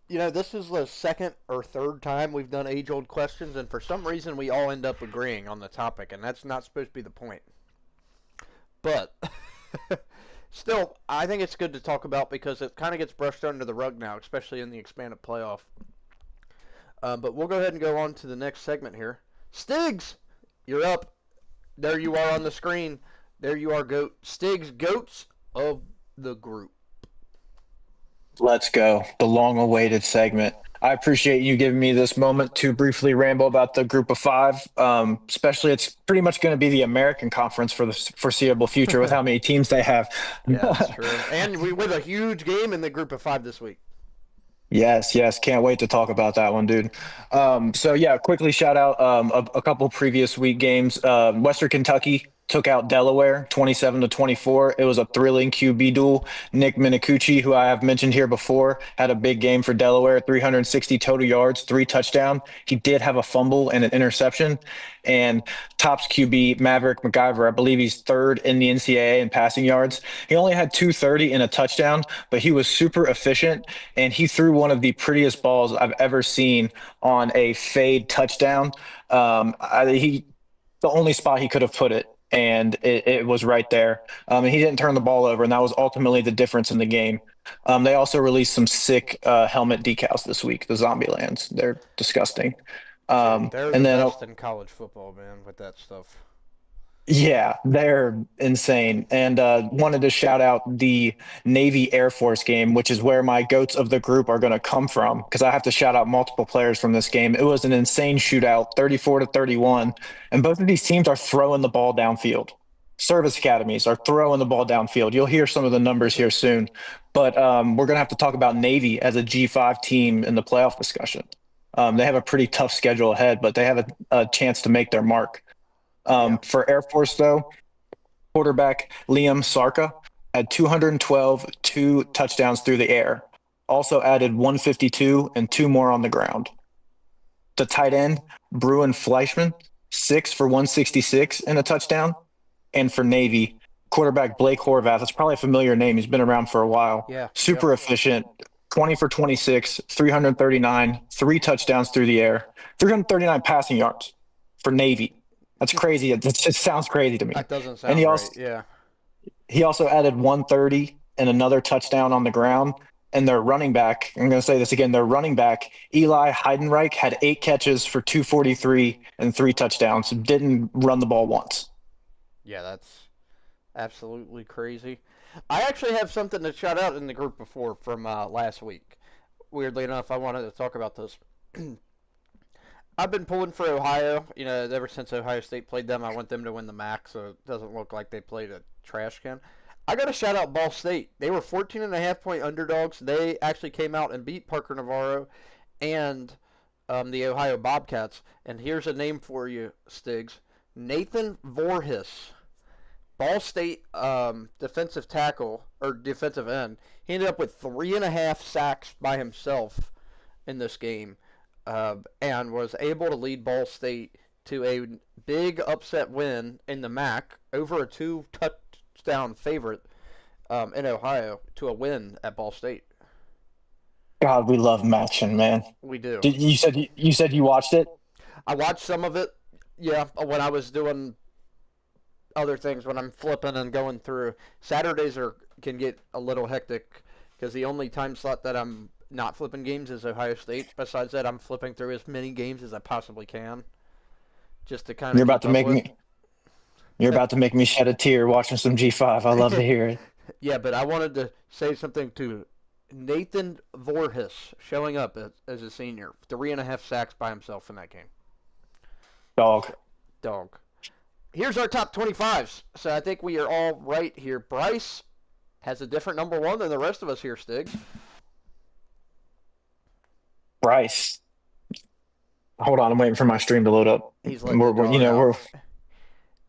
This is the second or third time we've done age old questions, and for some reason we all end up agreeing on the topic, and that's not supposed to be the point. But still, I think it's good to talk about because it kind of gets brushed under the rug now, especially in the expanded playoff. But we'll go ahead and go on to the next segment here. Stigs, you're up. There you are on the screen. There you are, Goat. Stigs, goats of the group. Let's go. The long awaited segment. I appreciate you giving me this moment to briefly ramble about the group of five. Especially, it's pretty much going to be the American Conference for the foreseeable future with how many teams they have. Yeah, that's true. And we with a huge game in the group of five this week. Yes, yes, can't wait to talk about that one, dude. So yeah, quickly shout out a couple previous week games. Western Kentucky took out Delaware 27-24. It was a thrilling QB duel. Nick Minicucci, who I have mentioned here before, had a big game for Delaware, 360 total yards, 3 touchdowns. He did have a fumble and an interception. And Tops QB Maverick McIver, I believe he's third in the NCAA in passing yards. He only had 230 and a touchdown, but he was super efficient, and he threw one of the prettiest balls I've ever seen on a fade touchdown. He the only spot he could have put it, and it was right there. And he didn't turn the ball over, and that was ultimately the difference in the game. They also released some sick helmet decals this week, the Zombie Lands. They're disgusting. They're the And then best in college football, man, with that stuff. Yeah, they're insane. And wanted to shout out the Navy Air Force game, which is where my goats of the group are going to come from, because I have to shout out multiple players from this game. It was an insane shootout, 34-31, and both of these teams are throwing the ball downfield. Service academies are throwing the ball downfield. You'll hear some of the numbers here soon, but we're going to have to talk about Navy as a G5 team in the playoff discussion. They have a pretty tough schedule ahead, but they have a chance to make their mark. For Air Force, though, quarterback Liam Sarka had 212, 2 touchdowns through the air. Also added 152 and 2 more on the ground. The tight end, Bruin Fleischman, 6 for 166 and a touchdown. And for Navy, quarterback Blake Horvath, that's probably a familiar name. He's been around for a while. Yeah. Super efficient, 20 for 26, 339, 3 touchdowns through the air, 339 passing yards for Navy. That's crazy. It just sounds crazy to me. That doesn't And sound he right. also Yeah. he also added 130 and another touchdown on the ground. And their running back, I'm going to say this again, their running back, Eli Heidenreich, had 8 catches for 243 and 3 touchdowns. Didn't run the ball once. Yeah, that's absolutely crazy. I actually have something to shout out in the group before from last week. Weirdly enough, I wanted to talk about this. I've been pulling for Ohio. Ever since Ohio State played them, I want them to win the MAC, so it doesn't look like they played a trash can. I got to shout out Ball State. They were 14.5-point underdogs. They actually came out and beat Parker Navarro, and the Ohio Bobcats. And here's a name for you, Stiggs. Nathan Voorhis, Ball State defensive tackle or defensive end. He ended up with 3.5 sacks by himself in this game, and was able to lead Ball State to a big upset win in the MAC over a 2-touchdown favorite in Ohio to a win at Ball State. God, we love matching, man. We do. You said you watched it? I watched some of it, yeah, when I was doing other things, when I'm flipping and going through. Saturdays can get a little hectic because the only time slot that I'm not flipping games is Ohio State. Besides that, I'm flipping through as many games as I possibly can, just to kind of. You're about to make me shed a tear watching some G5. I love to hear it. Yeah, but I wanted to say something to Nathan Voorhis showing up as a senior. 3.5 sacks by himself in that game. Dog. Here's our top 25s. So I think we are all right here. Bryce has a different number 1 than the rest of us here, Stiggs. Bryce. Hold on, I'm waiting for my stream to load up. He's letting the dog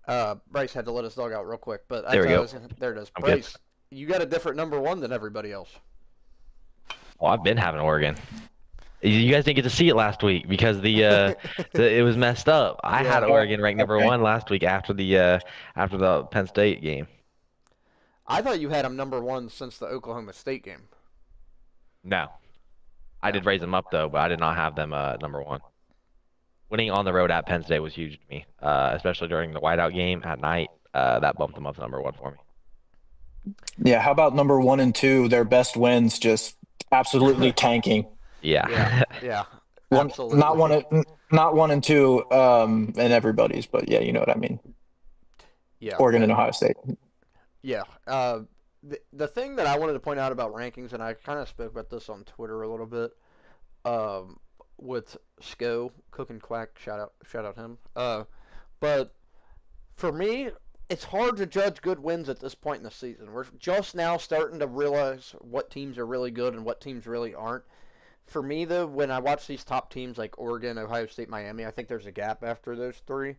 out. Bryce had to let his dog out real quick, but There we go. There it is. I'm Bryce, you got a different number 1 than everybody else. Well, I've been having Oregon. You guys didn't get to see it last week because it was messed up. I had Oregon ranked number 1 last week after the Penn State game. I thought you had him number 1 since the Oklahoma State game. No, I did raise them up though, but I did not have them number 1. Winning on the road at Penn State was huge to me, especially during the whiteout game at night. That bumped them up to number 1 for me. Yeah, how about number 1 and 2? Their best wins just absolutely tanking. Yeah. Yeah. Absolutely. Not 1 and 2 and everybody's, but yeah, you know what I mean. Yeah. Oregon and Ohio State. Yeah. The thing that I wanted to point out about rankings, and I kind of spoke about this on Twitter a little bit, with Sco, Cook and Quack, shout out him. But for me, it's hard to judge good wins at this point in the season. We're just now starting to realize what teams are really good and what teams really aren't. For me, though, when I watch these top teams like Oregon, Ohio State, Miami, I think there's a gap after those 3.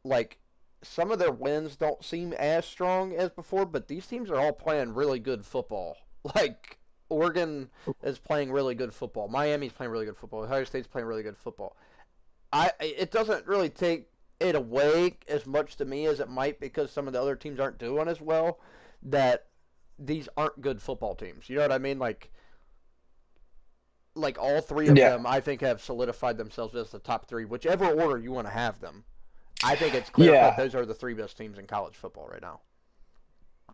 Like, some of their wins don't seem as strong as before, but these teams are all playing really good football. Like, Oregon is playing really good football. Miami's playing really good football. Ohio State's playing really good football. It doesn't really take it away as much to me as it might because some of the other teams aren't doing as well, that these aren't good football teams. You know what I mean? Like all 3 of them, I think, have solidified themselves as the top 3, whichever order you want to have them. I think it's clear that those are the 3 best teams in college football right now.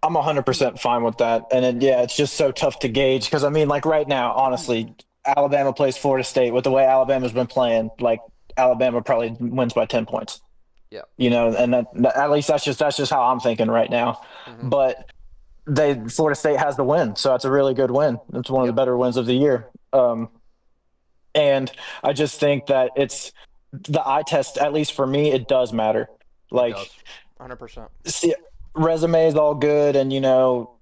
I'm 100% fine with that. And it's just so tough to gauge because, I mean, like right now, honestly, Alabama plays Florida State. With the way Alabama's been playing, like Alabama probably wins by 10 points. Yeah. You know, and at least that's just how I'm thinking right now. Mm-hmm. But Florida State has the win, so that's a really good win. It's one of the better wins of the year. And I just think that it's the eye test, at least for me, it does matter. Like, 100%. See, resume is all good, and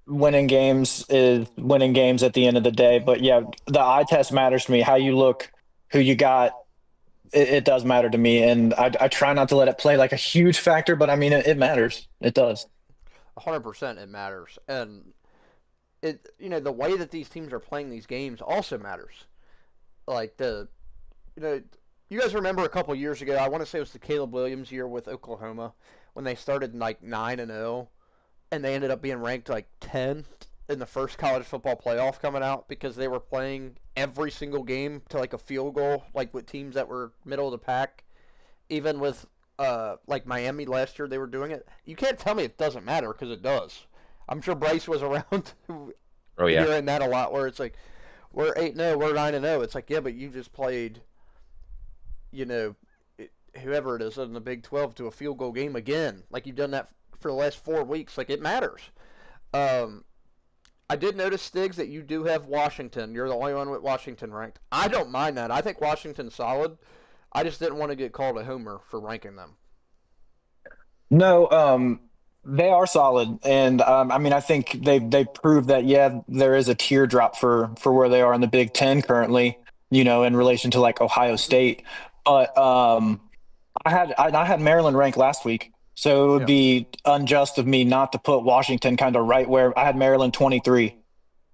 winning games is winning games at the end of the day. But yeah, the eye test matters to me. How you look, who you got, it does matter to me, and I try not to let it play like a huge factor. But I mean, it matters. It does. 100% it matters, and the way that these teams are playing these games also matters. Like you guys remember a couple years ago, I want to say it was the Caleb Williams year with Oklahoma, when they started like 9-0, and they ended up being ranked like 10th in the first college football playoff coming out because they were playing every single game to like a field goal, like with teams that were middle of the pack. Even with like Miami last year, they were doing it. You can't tell me it doesn't matter because it does. I'm sure Bryce was around hearing that a lot, where it's like, we're 8-0, we're 9-0. It's like, yeah, but you just played, whoever it is in the Big 12 to a field goal game again. Like, you've done that for the last 4 weeks. Like, it matters. I did notice, Stiggs, that you do have Washington. You're the only one with Washington ranked. I don't mind that. I think Washington's solid. I just didn't want to get called a homer for ranking them. No, they are solid, and I mean, I think they proved that there is a teardrop for where they are in the Big Ten currently. in relation to like Ohio State. But I had Maryland ranked last week, so it would Yeah. be unjust of me not to put Washington kind of right where I had Maryland 23,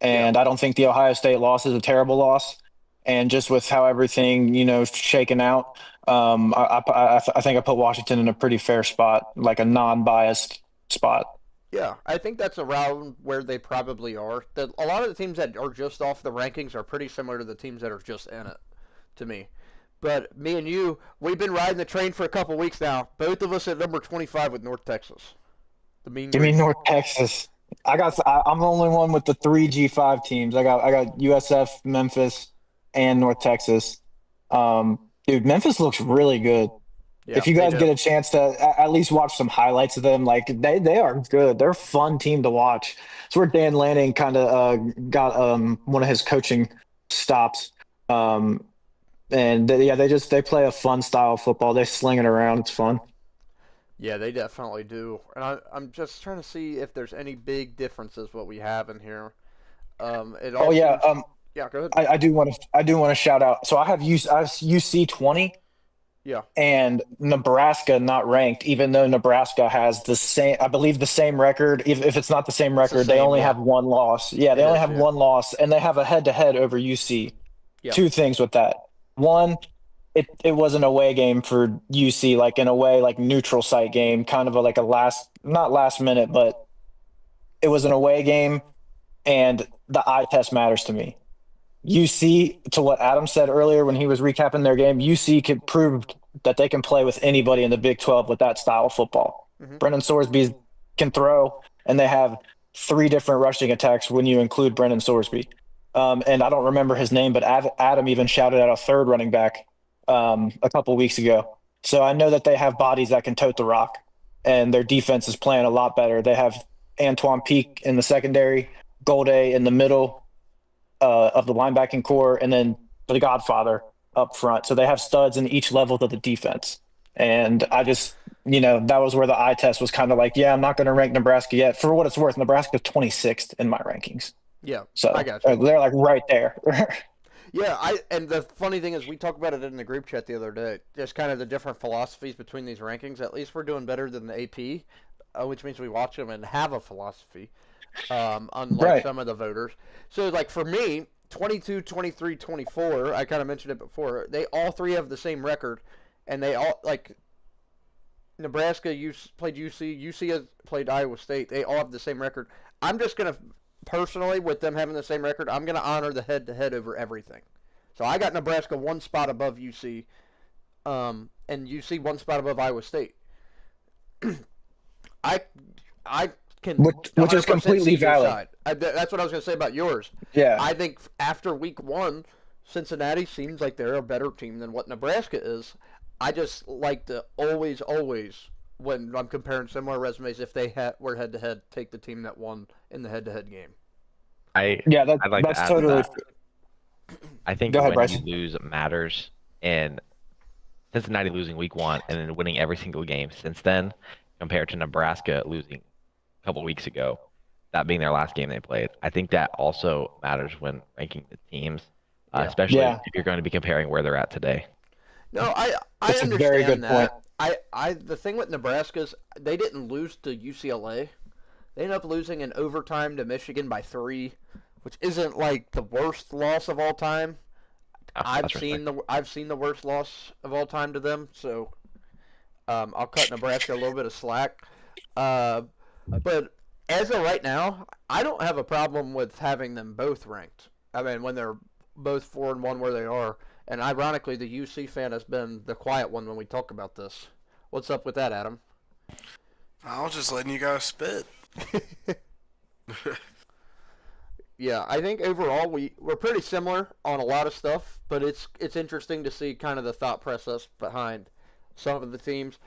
Yeah. and I don't think the Ohio State loss is a terrible loss. And just with how everything shaken out, I think I put Washington in a pretty fair spot, like a non-biased spot. Yeah, I think that's around where they probably are. A lot of the teams that are just off the rankings are pretty similar to the teams that are just in it, to me. But me and you, we've been riding the train for a couple weeks now. Both of us at number 25 with North Texas. The Mean Give me Green. North Texas. I'm the only one with the three G5 teams. I got USF, Memphis, and North Texas. Dude, Memphis looks really good. Yeah, If you they guys do. get a chance to at least watch some highlights of them, like they are good. They're a fun team to watch. It's where Dan Lanning kind of got one of his coaching stops. Um, and yeah, they play a fun style of football. They sling it around. It's fun. Yeah, they definitely do. And I'm just trying to see if there's any big differences what we have in here. It Oh all yeah, seems. Yeah, go ahead. I do want to shout out. So I have UC 20 Yeah, and Nebraska not ranked, even though Nebraska has the same, I believe the same record. If it's not the same it's the record, they same. only Yeah, have one loss. Yeah, they it only is. have Yeah, one loss, and they have a head-to-head over UC. yeah, Two things with that. One, it was an away game for UC, like an away, like neutral site game, kind of like a last, not last minute, but it was an away game, and the eye test matters to me. UC, to what Adam said earlier when he was recapping their game, UC could prove that they can play with anybody in the Big 12 with that style of football. hmm Brennan Sorsby can throw, and they have three different rushing attacks when you include Brennan Sorsby. And I don't remember his name, but Adam even shouted out a third running back a couple weeks ago. So I know that they have bodies that can tote the rock, and their defense is playing a lot better. They have Antoine Peak in the secondary, Golday in the middle of the linebacking core, and then the Godfather up front. So they have studs in each level of the defense. And I just, that was where the eye test was kind of like, yeah, I'm not going to rank Nebraska yet. For what it's worth, Nebraska's 26th in my rankings. yeah. I So got you. they're like right there. Yeah, and the funny thing is we talked about it in the group chat the other day. Just kind of the different philosophies between these rankings. At least we're doing better than the AP, which means we watch them and have a philosophy, unlike Right. some of the voters. So like for me, 22, 23, 24, I kind of mentioned it before. They all three have the same record, and they all like Nebraska played UC, UC has played Iowa State. They all have the same record. I'm just gonna personally, with them having the same record, I'm gonna honor the head-to-head over everything. So I got Nebraska one spot above UC, and UC one spot above Iowa State. I I can Which is 100% see completely your valid. side. That's what I was gonna say about yours. Yeah. I think after week one, Cincinnati seems like they're a better team than what Nebraska is. I just like to always, when I'm comparing similar resumes, if they were head to head, take the team that won in the head to head game. I Yeah, I'd like to that's add to totally. that. I think Go ahead, when you Bryce. lose matters, and Cincinnati losing week one and then winning every single game since then, compared to Nebraska losing a couple weeks ago, that being their last game they played. I think that also matters when ranking the teams, Yeah. especially Yeah. if you're going to be comparing where they're at today. No, I That's a very understand good point. that. The thing with Nebraska is they didn't lose to UCLA. They ended up losing in overtime to Michigan by 3, which isn't like the worst loss of all time. That's respect. I've seen the worst loss of all time to them, so I'll cut Nebraska a little bit of slack. Uh, but as of right now, I don't have a problem with having them both ranked. I mean, when they're both 4-1 where they are, and ironically, the UC fan has been the quiet one when we talk about this. What's up with that, Adam? I was just letting you guys spit. Yeah, I think overall we're pretty similar on a lot of stuff, but it's interesting to see kind of the thought process behind some of the teams.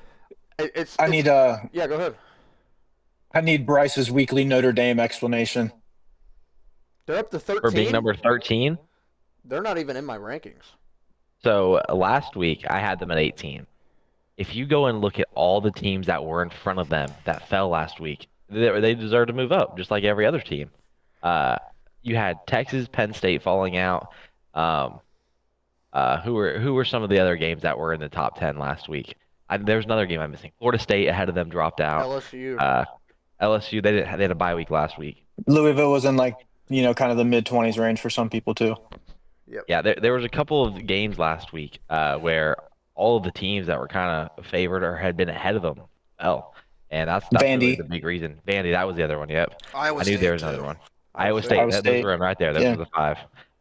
I It's need yeah, go ahead. I need Bryce's weekly Notre Dame explanation. They're up to For being 13. number 13, They're not even in my rankings. so last week I had them at 18. If you go and look at all the teams that were in front of them that fell last week, they deserve to move up, just like every other team. Uh, you had Texas, Penn State falling out. Um, Who were some of the other games that were in the top 10 last week? There's another game I'm missing. Florida State ahead of them dropped out. LSU. LSU they had a bye week last week. Louisville was in like kind of the mid-20s range for some people too. Yeah, there was a couple of games last week where all of the teams that were kind of favored or had been ahead of them fell, and that's really Vandy. the big reason. Vandy, that was the other one. Yep, Iowa I knew State, there was too. another one. Iowa State. State. Iowa Those State. were them right there. Those Yeah. were the five.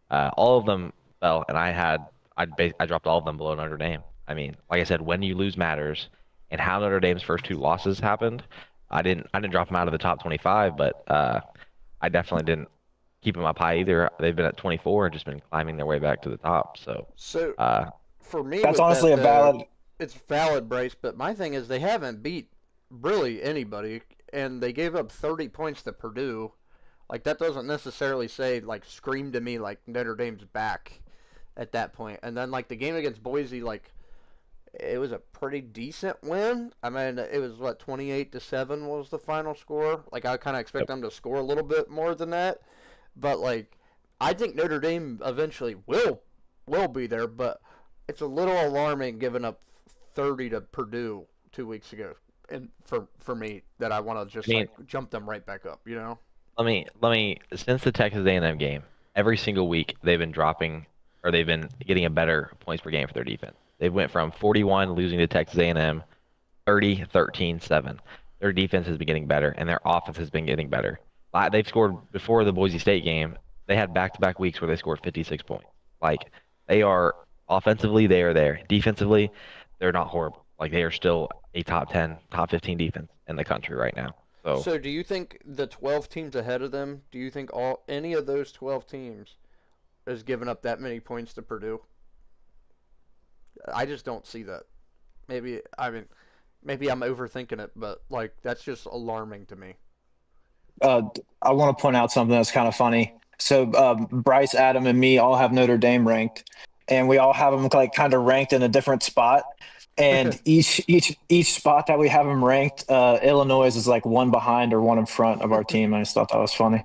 All of them fell, and I dropped all of them below Notre Dame. I mean, like I said, when you lose matters, and how Notre Dame's first two losses happened, I didn't drop them out of the top 25, but I definitely didn't keep them up high either. They've been at 24 and just been climbing their way back to the top. So So for me, That's with honestly that, a valid. it's valid, Bryce. But my thing is they haven't beat really anybody, and they gave up 30 points to Purdue. Like that doesn't necessarily say like scream to me like Notre Dame's back at that point. And then like the game against Boise, like it was a pretty decent win. I mean, it was what 28-7 was the final score. Like I kind of expect them to score a little bit more than that, but like I think Notre Dame eventually will be there. But it's a little alarming giving up 30 to Purdue 2 weeks ago, and for me that I want to just like jump them right back up. let me since the Texas A&M game, every single week they've been dropping or they've been getting a better points per game for their defense. They went from 41 losing to Texas A&M, 30, 13, 7. Their defense has been getting better and their offense has been getting better. They've scored before the Boise State game. They had back-to-back weeks where they scored 56 points. Like they are offensively, they are there. Defensively, they're not horrible. Like they are still a top 10, top 15 defense in the country right now. So do you think the 12 teams ahead of them? Do you think any of those 12 teams has given up that many points to Purdue? I just don't see that. Maybe I'm overthinking it, but like that's just alarming to me. I want to point out something that's kind of funny. So Bryce, Adam, and me all have Notre Dame ranked, and we all have them like kind of ranked in a different spot. And each spot that we have them ranked, Illinois is like one behind or one in front of our team. I just thought that was funny.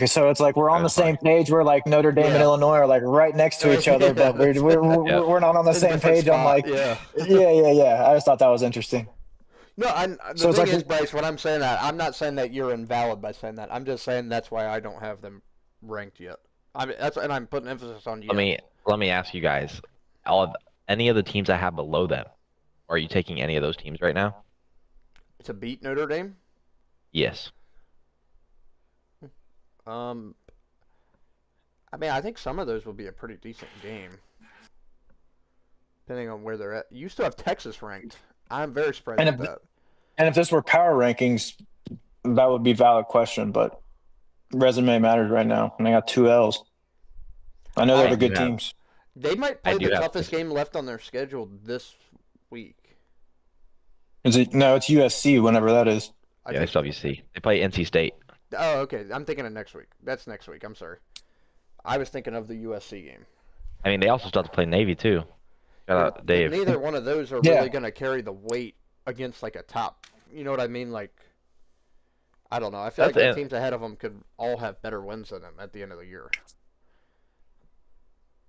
So it's like we're on the same page. We're like Notre Dame and Illinois are like right next to each other, but we're not on the same page. Spot, I'm like, yeah. I just thought that was interesting. No, the thing is, Bryce, when I'm saying that, I'm not saying that you're invalid by saying that. I'm just saying that's why I don't have them ranked yet. And I'm putting emphasis on you. Let me ask you guys, any of the teams I have below them, are you taking any of those teams right now? To beat Notre Dame? Yes. I mean, I think some of those will be a pretty decent game, depending on where they're at. You still have Texas ranked. I'm very surprised with that. And if this were power rankings, that would be a valid question, but resume matters right now, and they got 2 L's. I know they're the good teams. They might play the toughest game left on their schedule this week. No, it's USC whenever that is. Yeah, it's WC. They play NC State. Oh, okay. I'm thinking of next week. That's next week. I'm sorry. I was thinking of the USC game. I mean, they also still have to play Navy, too. Shout out Dave. Neither one of those are really going to carry the weight against, like, a top. You know what I mean? Like, I don't know. I feel like the teams ahead of them could all have better wins than them at the end of the year.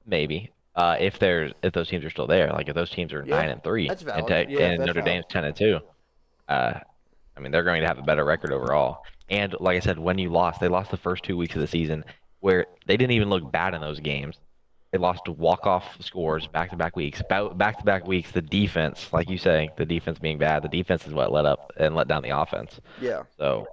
Maybe. If those teams are still there. Like, if those teams are 9-3 that's valid. and Notre Dame's 10-2, I mean, they're going to have a better record overall. And like I said, when they lost the first 2 weeks of the season where they didn't even look bad in those games. They lost to walk-off scores back-to-back weeks. Back-to-back weeks, the defense, like you say, the defense being bad, the defense is what let down the offense. Yeah. So,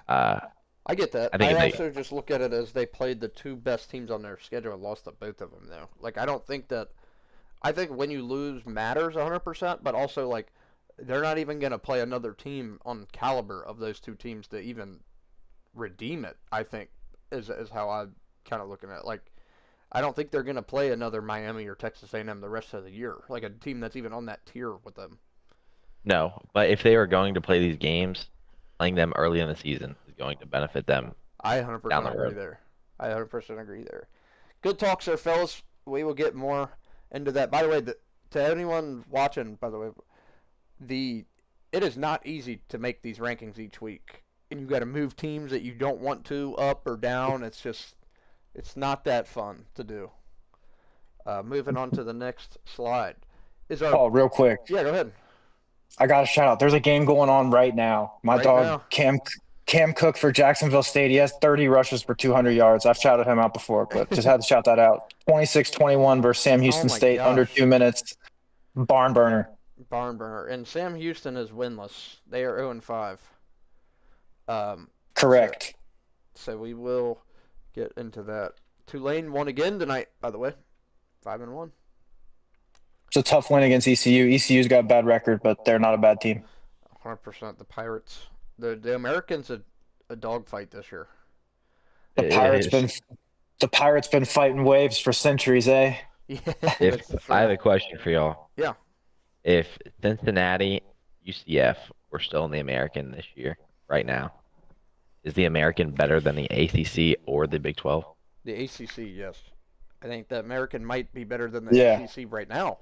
I get that. I also just look at it as they played the 2 best teams on their schedule and lost to both of them, though. Like, I think when you lose matters 100%, but also, like, they're not even going to play another team on caliber of those 2 teams to even redeem it, I think, is how I'm kind of looking at it. Like, I don't think they're going to play another Miami or Texas A&M the rest of the year, like a team that's even on that tier with them. No, but if they are going to play these games, playing them early in the season is going to benefit them. I 100% agree there. I 100% agree there. Good talk, sir, fellas. We will get more into that. By the way, to anyone watching, by the way, it is not easy to make these rankings each week, and you got to move teams that you don't want to up or down. It's not that fun to do. Moving on to the next slide. Is our Oh, real quick, Yeah, go ahead. I got a shout out. There's a game going on right now. My Right dog now? Cam Cook for Jacksonville State. He has 30 rushes for 200 yards. I've shouted him out before, but just had to shout that out. 26-21 versus Sam Oh Houston my State, under gosh. 2 minutes. Barn burner. Barn burner. And Sam Houston is winless. They are 0-5. Um, Correct. so we will get into that. Tulane won again tonight, by the way. 5-1. It's a tough win against ECU. ECU's got a bad record, but they're not a bad team. 100% the Pirates. The Americans a dogfight this year. The It Pirates is. been fighting waves for centuries, eh? Yeah, If that's for I have sure. a question for y'all. Yeah. If Cincinnati, UCF were still in the American this year, right now, is the American better than the ACC or the Big 12? The ACC, yes. I think the American might be better than the Yeah. ACC right now.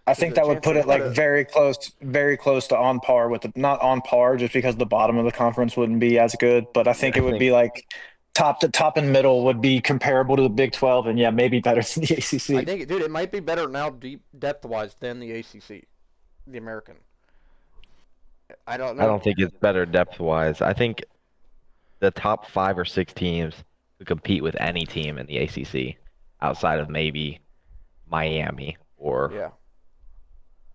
I think There's a that would chance put they it like put it- very close to on par with the, not on par just because the bottom of the conference wouldn't be as good, but I think Yeah, it would be like top and middle would be comparable to the Big 12 and yeah, maybe better than the I ACC. think, dude, it might be better now deep depth-wise than the ACC, the American. I don't know. I don't think it's better depth-wise. I think the top 5 or 6 teams could compete with any team in the ACC outside of maybe Miami or Yeah.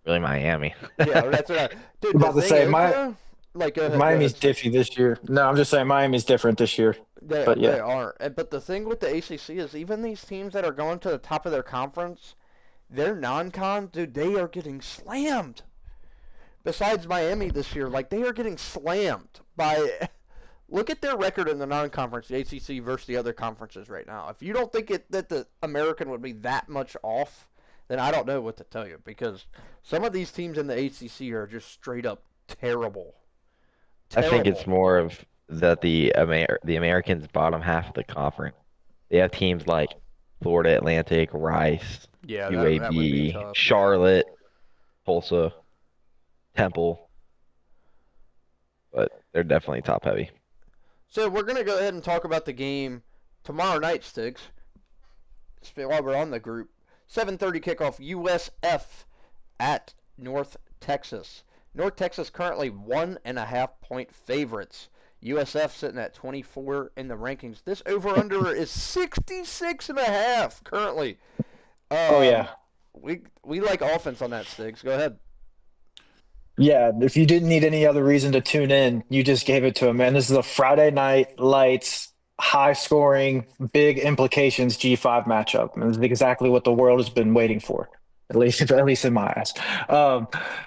really Miami. Yeah, that's what dude, I'm about the to thing say, is, though, like, go ahead, Miami's go ahead. diffy this year. No, I'm just saying Miami's different this year. but yeah. They are. But the thing with the ACC is even these teams that are going to the top of their conference, their non-con, dude, they are getting slammed. Besides Miami this year, like, they are getting slammed by. Look at their record in the non-conference, the ACC versus the other conferences right now. If you don't think that the American would be that much off, then I don't know what to tell you, because some of these teams in the ACC are just straight up terrible. I think it's Terrible. more of that the Americans bottom half of the conference. They have teams like Florida Atlantic, Rice, Yeah, that would be UAB, tough. Charlotte, Tulsa, Temple, but they're definitely top heavy. So we're gonna go ahead and talk about the game tomorrow night, Sticks. While we're on the group, 7:30 kickoff. USF at North Texas. North Texas currently 1.5-point favorites. USF sitting at 24 in the rankings. This over/under is 66.5 currently. Oh yeah. We like offense on that, Sticks. Go ahead. Yeah, if you didn't need any other reason to tune in, you just gave it to him, man. This is a Friday night lights, high scoring, big implications G5 matchup. And this is exactly what the world has been waiting for, at least in my eyes.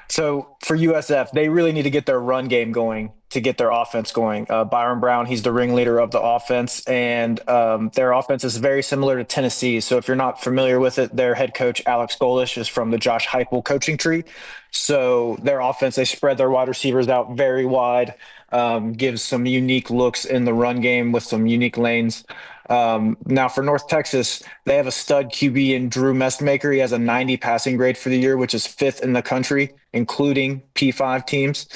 So for USF, they really need to get their run game going to get their offense going. Byron Brown, he's the ringleader of the offense, and their offense is very similar to Tennessee. So if you're not familiar with it, their head coach Alex Golish is from the Josh Heupel coaching tree. So their offense, they spread their wide receivers out very wide, gives some unique looks in the run game with some unique lanes. Now for North Texas, they have a stud QB in Drew Mestmaker. He has a 90 passing grade for the year, which is 5th in the country, including P5 teams.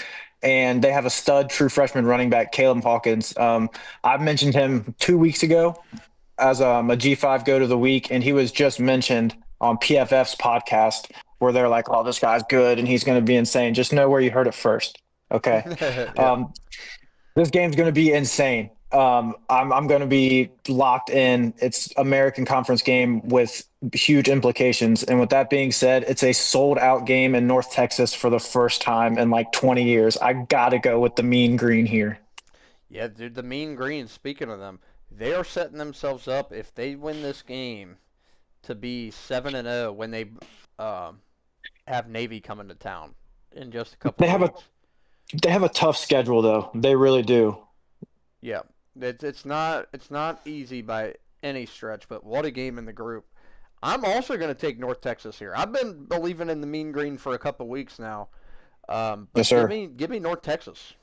And they have a stud true freshman running back, Caleb Hawkins. I mentioned him 2 weeks ago as a G5 goat of the week, and he was just mentioned on PFF's podcast where they're like, "Oh, this guy's good and he's going to be insane." Just know where you heard it first, okay? Yeah. This game's going to be insane. I'm going to be locked in. It's American Conference game with huge implications. And with that being said, it's a sold out game in North Texas for the first time in like 20 years. I got to go with the Mean Green here. Yeah, dude, the Mean Green, speaking of them, they are setting themselves up, if they win this game, to be 7-0 when they have Navy coming to town in just a couple They have weeks. They have a tough schedule though. They really do. Yeah, it's not easy by any stretch, but what a game in the group. I'm also going to take North Texas here. I've been believing in the Mean Green for a couple weeks now. But Yes, sir. give me North Texas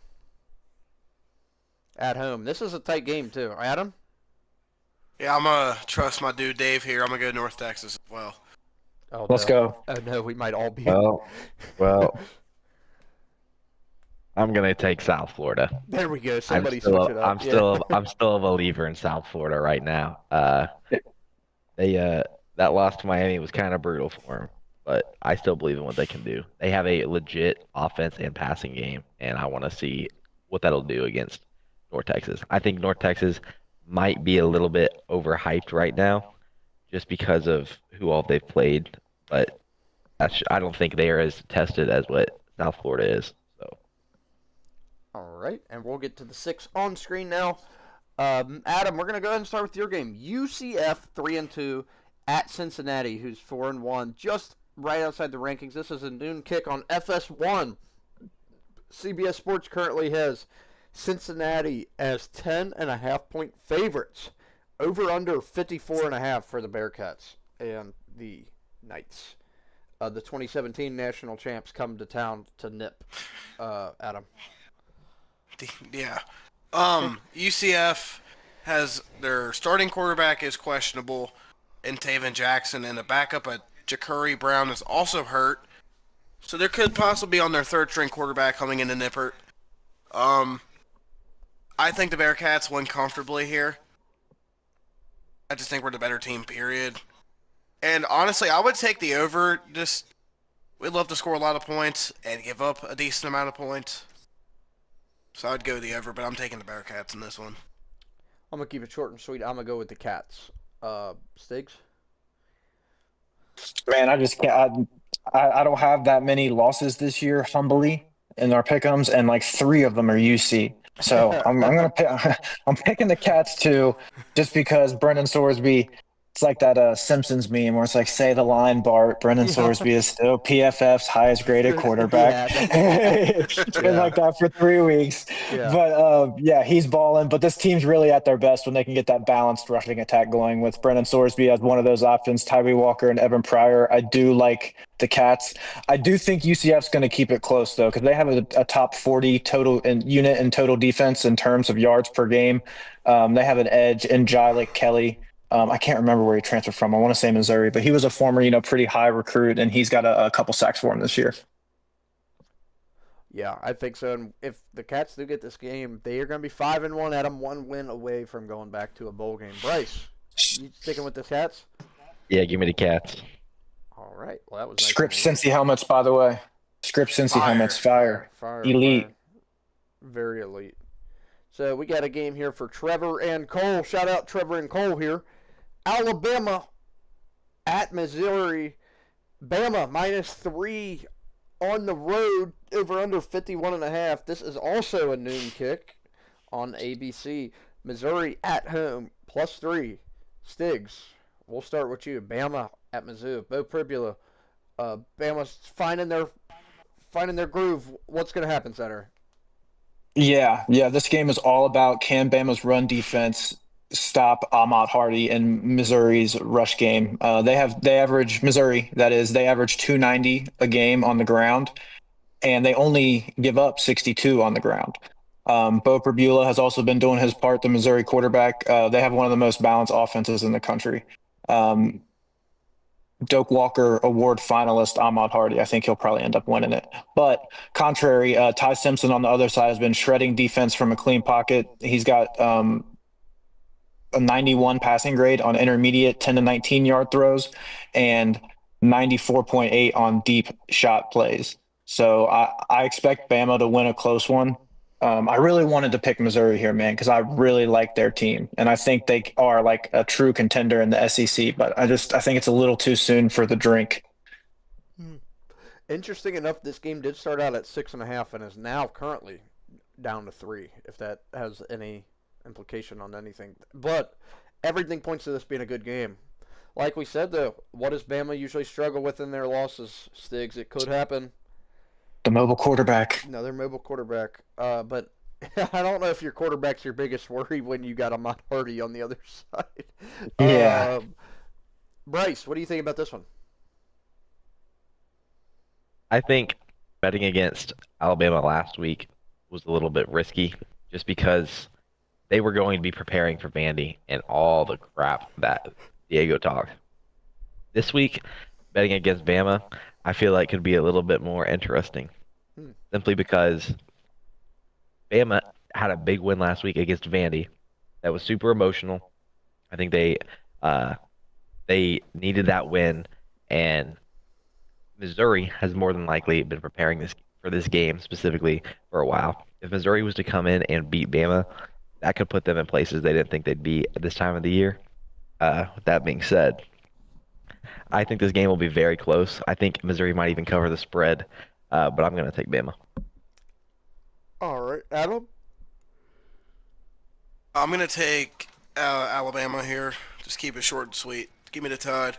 at home. This is a tight game too. Adam? Yeah, I'm gonna trust my dude Dave here. I'm gonna go North Texas as well. Oh, Let's no. go. Oh no, we might all be. Well, I'm gonna take South Florida. There we go. I'm Somebody still, switch it up. I'm still, I'm still a believer in South Florida right now. They that loss to Miami was kind of brutal for them, but I still believe in what they can do. They have a legit offense and passing game, and I want to see what that'll do against North Texas. I think North Texas might be a little bit overhyped right now just because of who all they've played, but I don't think they are as tested as what South Florida is. So All right, and we'll get to the 6 on screen now. Adam, we're gonna go ahead and start with your game. UCF 3-2 at Cincinnati, who's 4-1, just right outside the rankings. This is a noon kick on FS1. CBS Sports currently has Cincinnati as 10.5-point favorites. Over under 54.5 for the Bearcats and the Knights. The 2017 national champs come to town to nip. Adam. Yeah. UCF has their starting quarterback is questionable in Taven Jackson, and the backup at Ja'Cory Brown is also hurt. So there could possibly be on their third string quarterback coming into Nippert. I think the Bearcats win comfortably here. I just think we're the better team, period. And honestly, I would take the over. Just we'd love to score a lot of points and give up a decent amount of points. So I'd go the over, but I'm taking the Bearcats in this one. I'm gonna keep it short and sweet. I'm gonna go with the Cats. Stiggs. Man, I just can't. I don't have that many losses this year, humbly, in our pick'ems, and like 3 of them are UC. So I'm gonna pick. I'm picking the Cats too, just because Brendan Sorsby. It's like that Simpsons meme where it's like, say the line, Bart. Brendan Sorsby is still PFF's highest graded quarterback. It's been like that for 3 weeks. Yeah. But yeah, he's balling. But this team's really at their best when they can get that balanced rushing attack going with Brendan Sorsby as one of those options, Tyree Walker and Evan Pryor. I do like the Cats. I do think UCF's going to keep it close though, because they have a top 40 total in unit and total defense in terms of yards per game. They have an edge in Jylik Kelly. I can't remember where he transferred from. I want to say Missouri, but he was a former, pretty high recruit, and he's got a couple sacks for him this year. Yeah, I think so. And if the Cats do get this game, they are going to be 5-1. Adam, 1 win away from going back to a bowl game. Bryce, you sticking with the Cats? yeah, give me the Cats. All right. Well, that was nice. Script Cincy helmets, by the way. Script Cincy Fire. helmets, fire. Elite. Fire. Very elite. So we got a game here for Trevor and Cole. Shout out Trevor and Cole here. Alabama at Missouri. Bama -3 on the road, over under 51.5. This is also a noon kick on ABC. Missouri at home +3. Stiggs, we'll start with you. Bama at Mizzou. Bo Pribula. Bama's finding their groove. What's going to happen, Center? Yeah. This game is all about can Bama's run defense stop Ahmad Hardy and Missouri's rush game. They average Missouri, that is, they average 290 a game on the ground, and they only give up 62 on the ground. Bo Pribula has also been doing his part, the Missouri quarterback. They have one of the most balanced offenses in the country. Doak Walker Award finalist Ahmad Hardy, I think he'll probably end up winning it. But contrary, Ty Simpson on the other side has been shredding defense from a clean pocket. He's got a 91 passing grade on intermediate 10 to 19 yard throws and 94.8 on deep shot plays. So I expect Bama to win a close one. I really wanted to pick Missouri here, man, because I really like their team. And I think they are like a true contender in the SEC, but I think it's a little too soon for the drink. Interesting enough, this game did start out at 6.5 and is now currently down to 3, if that has any implication on anything. But everything points to this being a good game. Like we said, though, what does Bama usually struggle with in their losses, Stiggs? It could happen. The mobile quarterback. Another mobile quarterback. But I don't know if your quarterback's your biggest worry when you got Ahmad Hardy on the other side. Yeah. Bryce, what do you think about this one? I think betting against Alabama last week was a little bit risky just because they were going to be preparing for Vandy and all the crap that Diego talked. This week, betting against Bama, I feel like could be a little bit more interesting. Simply because Bama had a big win last week against Vandy that was super emotional. I think they they needed that win, and Missouri has more than likely been preparing this game specifically for a while. If Missouri was to come in and beat Bama, that could put them in places they didn't think they'd be at this time of the year. With that being said, I think this game will be very close. I think Missouri might even cover the spread, but I'm going to take Bama. All right, Adam. I'm gonna take Alabama here. Just keep it short and sweet. Give me the Tide.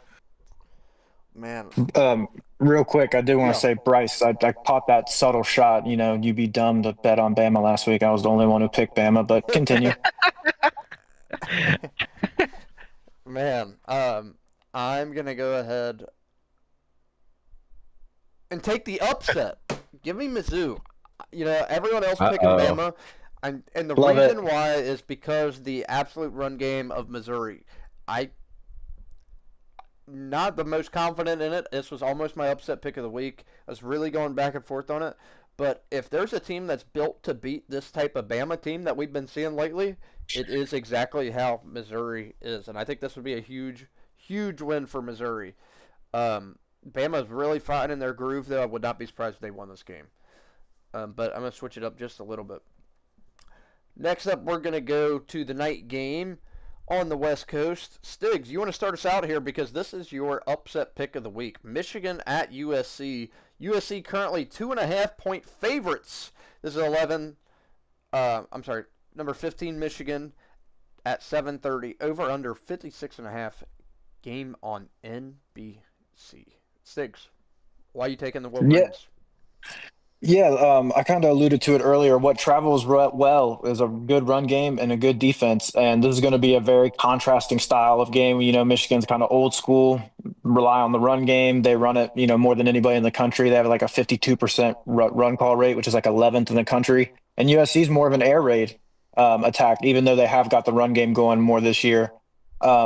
Man, Real quick, I do want Yeah. to say, Bryce, I caught that subtle shot. You know, you'd be dumb to bet on Bama last week. I was the only one who picked Bama, but continue. man. I'm gonna go ahead and take the upset. Give me Mizzou. You know, everyone else picking Uh-oh. Bama, and the Love reason it. why is because the absolute run game of Missouri. I not the most confident in it. This was almost my upset pick of the week. I was really going back and forth on it. But if there's a team that's built to beat this type of Bama team that we've been seeing lately, it is exactly how Missouri is. And I think this would be a huge, huge win for Missouri. Bama's really finding their groove, though. I would not be surprised if they won this game. But I'm going to switch it up just a little bit. Next up, we're going to go to the night game on the West Coast. Stiggs, you want to start us out here because this is your upset pick of the week. Michigan at USC. USC currently 2.5-point favorites. This is 11. Number 15 Michigan at 7:30. Over under 56.5. Game on NBC. Stiggs, why are you taking the Wolverines? Yeah, I kind of alluded to it earlier. What travels well is a good run game and a good defense, and this is going to be a very contrasting style of game. You know, Michigan's kind of old school, rely on the run game. They run it, more than anybody in the country. They have like a 52% run call rate, which is like 11th in the country. And USC is more of an air raid attack, even though they have got the run game going more this year.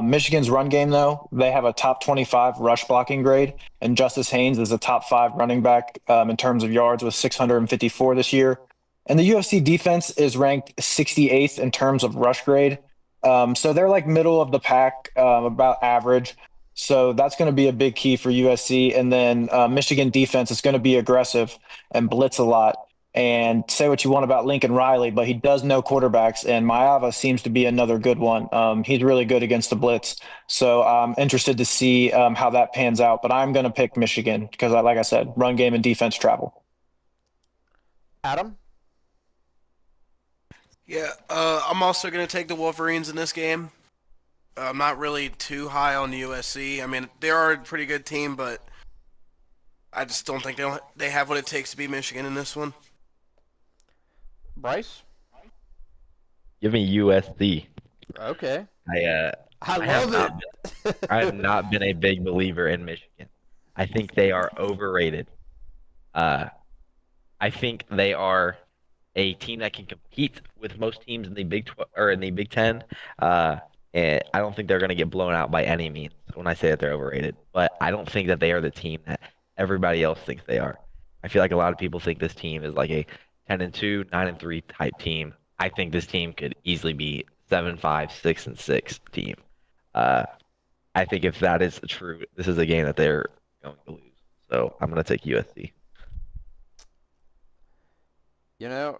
Michigan's run game, though, they have a top 25 rush blocking grade, and Justice Haynes is a top 5 running back in terms of yards with 654 this year. And the UFC defense is ranked 68th in terms of rush grade. So they're like middle of the pack, about average. So that's going to be a big key for USC. And then Michigan defense is going to be aggressive and blitz a lot. And say what you want about Lincoln Riley, but he does know quarterbacks, and Maava seems to be another good one. He's really good against the blitz. So I'm interested to see how that pans out. But I'm going to pick Michigan because, like I said, run game and defense travel. Adam? Yeah, I'm also going to take the Wolverines in this game. I'm not really too high on USC. I mean, they are a pretty good team, but I just don't think they have what it takes to beat Michigan in this one. Bryce? Give me USC. Okay. I I have love not it. I have not been a big believer in Michigan. I think they are overrated. I think they are a team that can compete with most teams in the Big 12 or in the Big Ten. And I don't think they're going to get blown out by any means when I say that they're overrated. But I don't think that they are the team that everybody else thinks they are. I feel like a lot of people think this team is like a 10-2, 9-3 type team. I think this team could easily be 7-5, 6-6 team. I think if that is true, this is a game that they're going to lose. So I'm going to take USC. You know,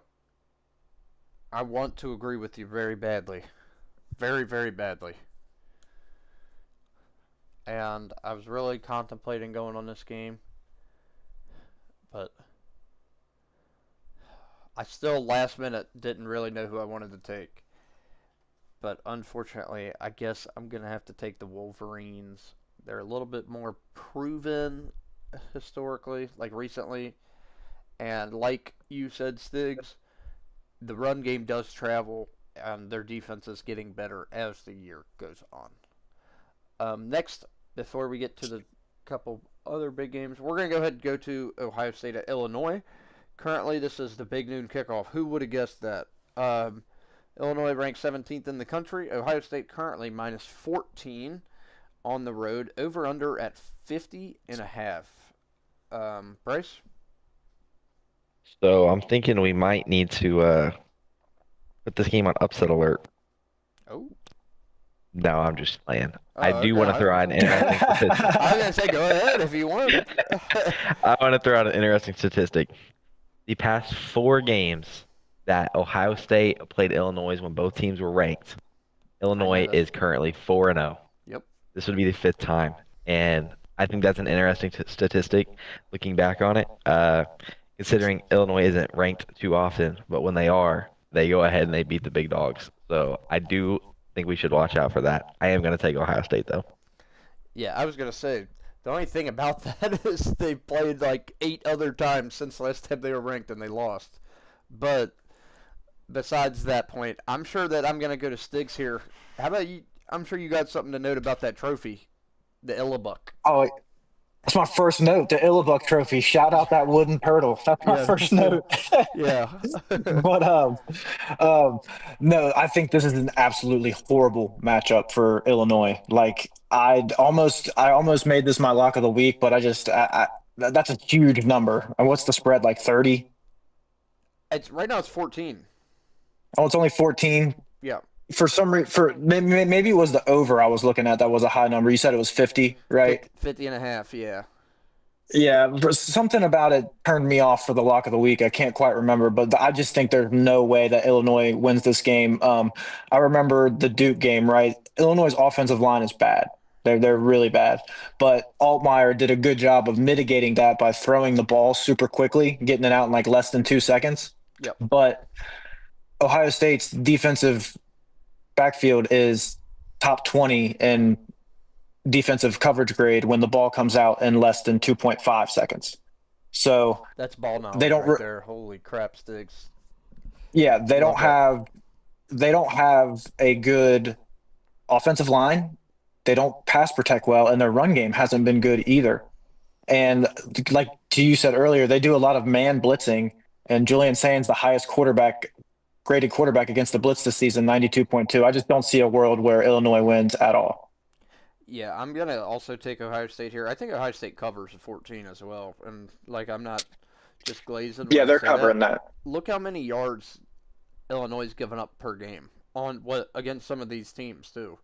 I want to agree with you very badly. Very, very badly. And I was really contemplating going on this game. But I still, last minute, didn't really know who I wanted to take. But unfortunately, I guess I'm going to have to take the Wolverines. They're a little bit more proven historically, like recently. And like you said, Stiggs, the run game does travel, and their defense is getting better as the year goes on. Next, before we get to the couple other big games, we're going to go ahead and go to Ohio State at Illinois. Currently, this is the big noon kickoff. Who would have guessed that? Illinois ranked 17th in the country. Ohio State currently minus 14 on the road. Over under at 50.5. Bryce? So I'm thinking we might need to put this game on upset alert. Oh. No, I'm just playing. Oh, I do okay. want to throw out an interesting statistic. I was gonna say, go ahead if you want. I want to throw out an interesting statistic. The past 4 games that Ohio State played Illinois when both teams were ranked, I know Illinois this. is currently 4-0. Yep. This would be the 5th time, and I think that's an interesting statistic looking back on it. Considering Illinois isn't ranked too often, but when they are, they go ahead and they beat the big dogs. So I do think we should watch out for that. I am going to take Ohio State though. Yeah, I was gonna say the only thing about that is they played like 8 other times since last time they were ranked and they lost. But besides that point, I'm sure that I'm gonna go to Stiggs here. How about you? I'm sure you got something to note about that trophy, the Illabuck. Oh, that's my first note. The Illabuck Trophy. Shout out that wooden turtle. That's my Yeah. first note. Yeah. But no, I think this is an absolutely horrible matchup for Illinois. Like I almost made this my lock of the week, but that's a huge number. And what's the spread? Like 30? It's right now. It's 14. Oh, it's only 14. Yeah. For some reason, maybe it was the over I was looking at. That was a high number. You said it was 50, right? 50 and a half. Yeah. Yeah, something about it turned me off for the lock of the week. I can't quite remember, but I just think there's no way that Illinois wins this game. I remember the Duke game, right? Illinois' offensive line is bad. They're really bad. But Altmaier did a good job of mitigating that by throwing the ball super quickly, getting it out in like less than 2 seconds. Yep. But Ohio State's defensive backfield is top 20 in defensive coverage grade when the ball comes out in less than 2.5 seconds. So That's ball knowledge they don't right there. Holy crap, Stiggs. yeah, they don't Love have a good offensive line. They don't pass protect well, and their run game hasn't been good either. And like you said earlier, they do a lot of man blitzing, and Julian Sands, the highest graded quarterback against the blitz this season, 92.2. I just don't see a world where Illinois wins at all. Yeah, I'm gonna also take Ohio State here. I think Ohio State covers the 14 as well, and like I'm not just glazing. Yeah, when I they're say covering that. that. Look how many yards Illinois is giving up per game on what against some of these teams too.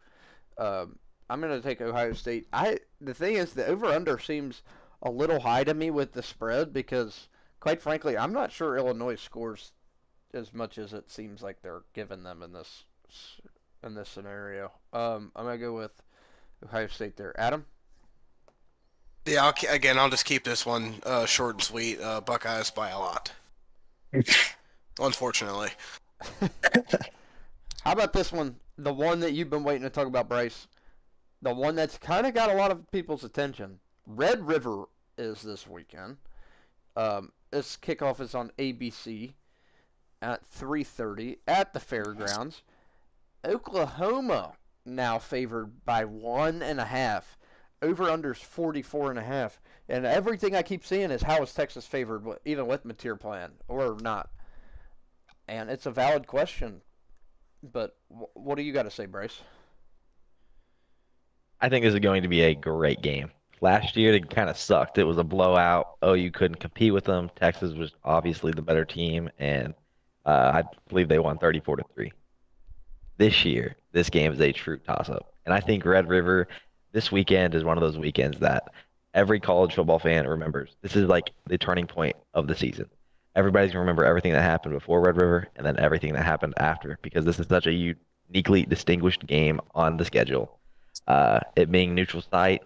I'm gonna take Ohio State. The thing is the over under seems a little high to me with the spread because quite frankly I'm not sure Illinois scores as much as it seems like they're giving them in this scenario. I'm gonna go with Ohio State there. Adam? Yeah, I'll just keep this one short and sweet. Buckeyes by a lot. Unfortunately. How about this one? The one that you've been waiting to talk about, Bryce. The one that's kind of got a lot of people's attention. Red River is this weekend. This kickoff is on ABC at 3:30 at the fairgrounds. Oklahoma now favored by 1.5. Over unders 44.5. And everything I keep seeing is how is Texas favored, even with Mateer playing or not? And it's a valid question. But what do you got to say, Bryce? I think this is going to be a great game. Last year, it kind of sucked. It was a blowout. OU couldn't compete with them. Texas was obviously the better team, and I believe they won 34-3. This year, this game is a true toss-up. And I think Red River this weekend is one of those weekends that every college football fan remembers. This is like the turning point of the season. Everybody's going to remember everything that happened before Red River and then everything that happened after because this is such a uniquely distinguished game on the schedule. It being neutral site,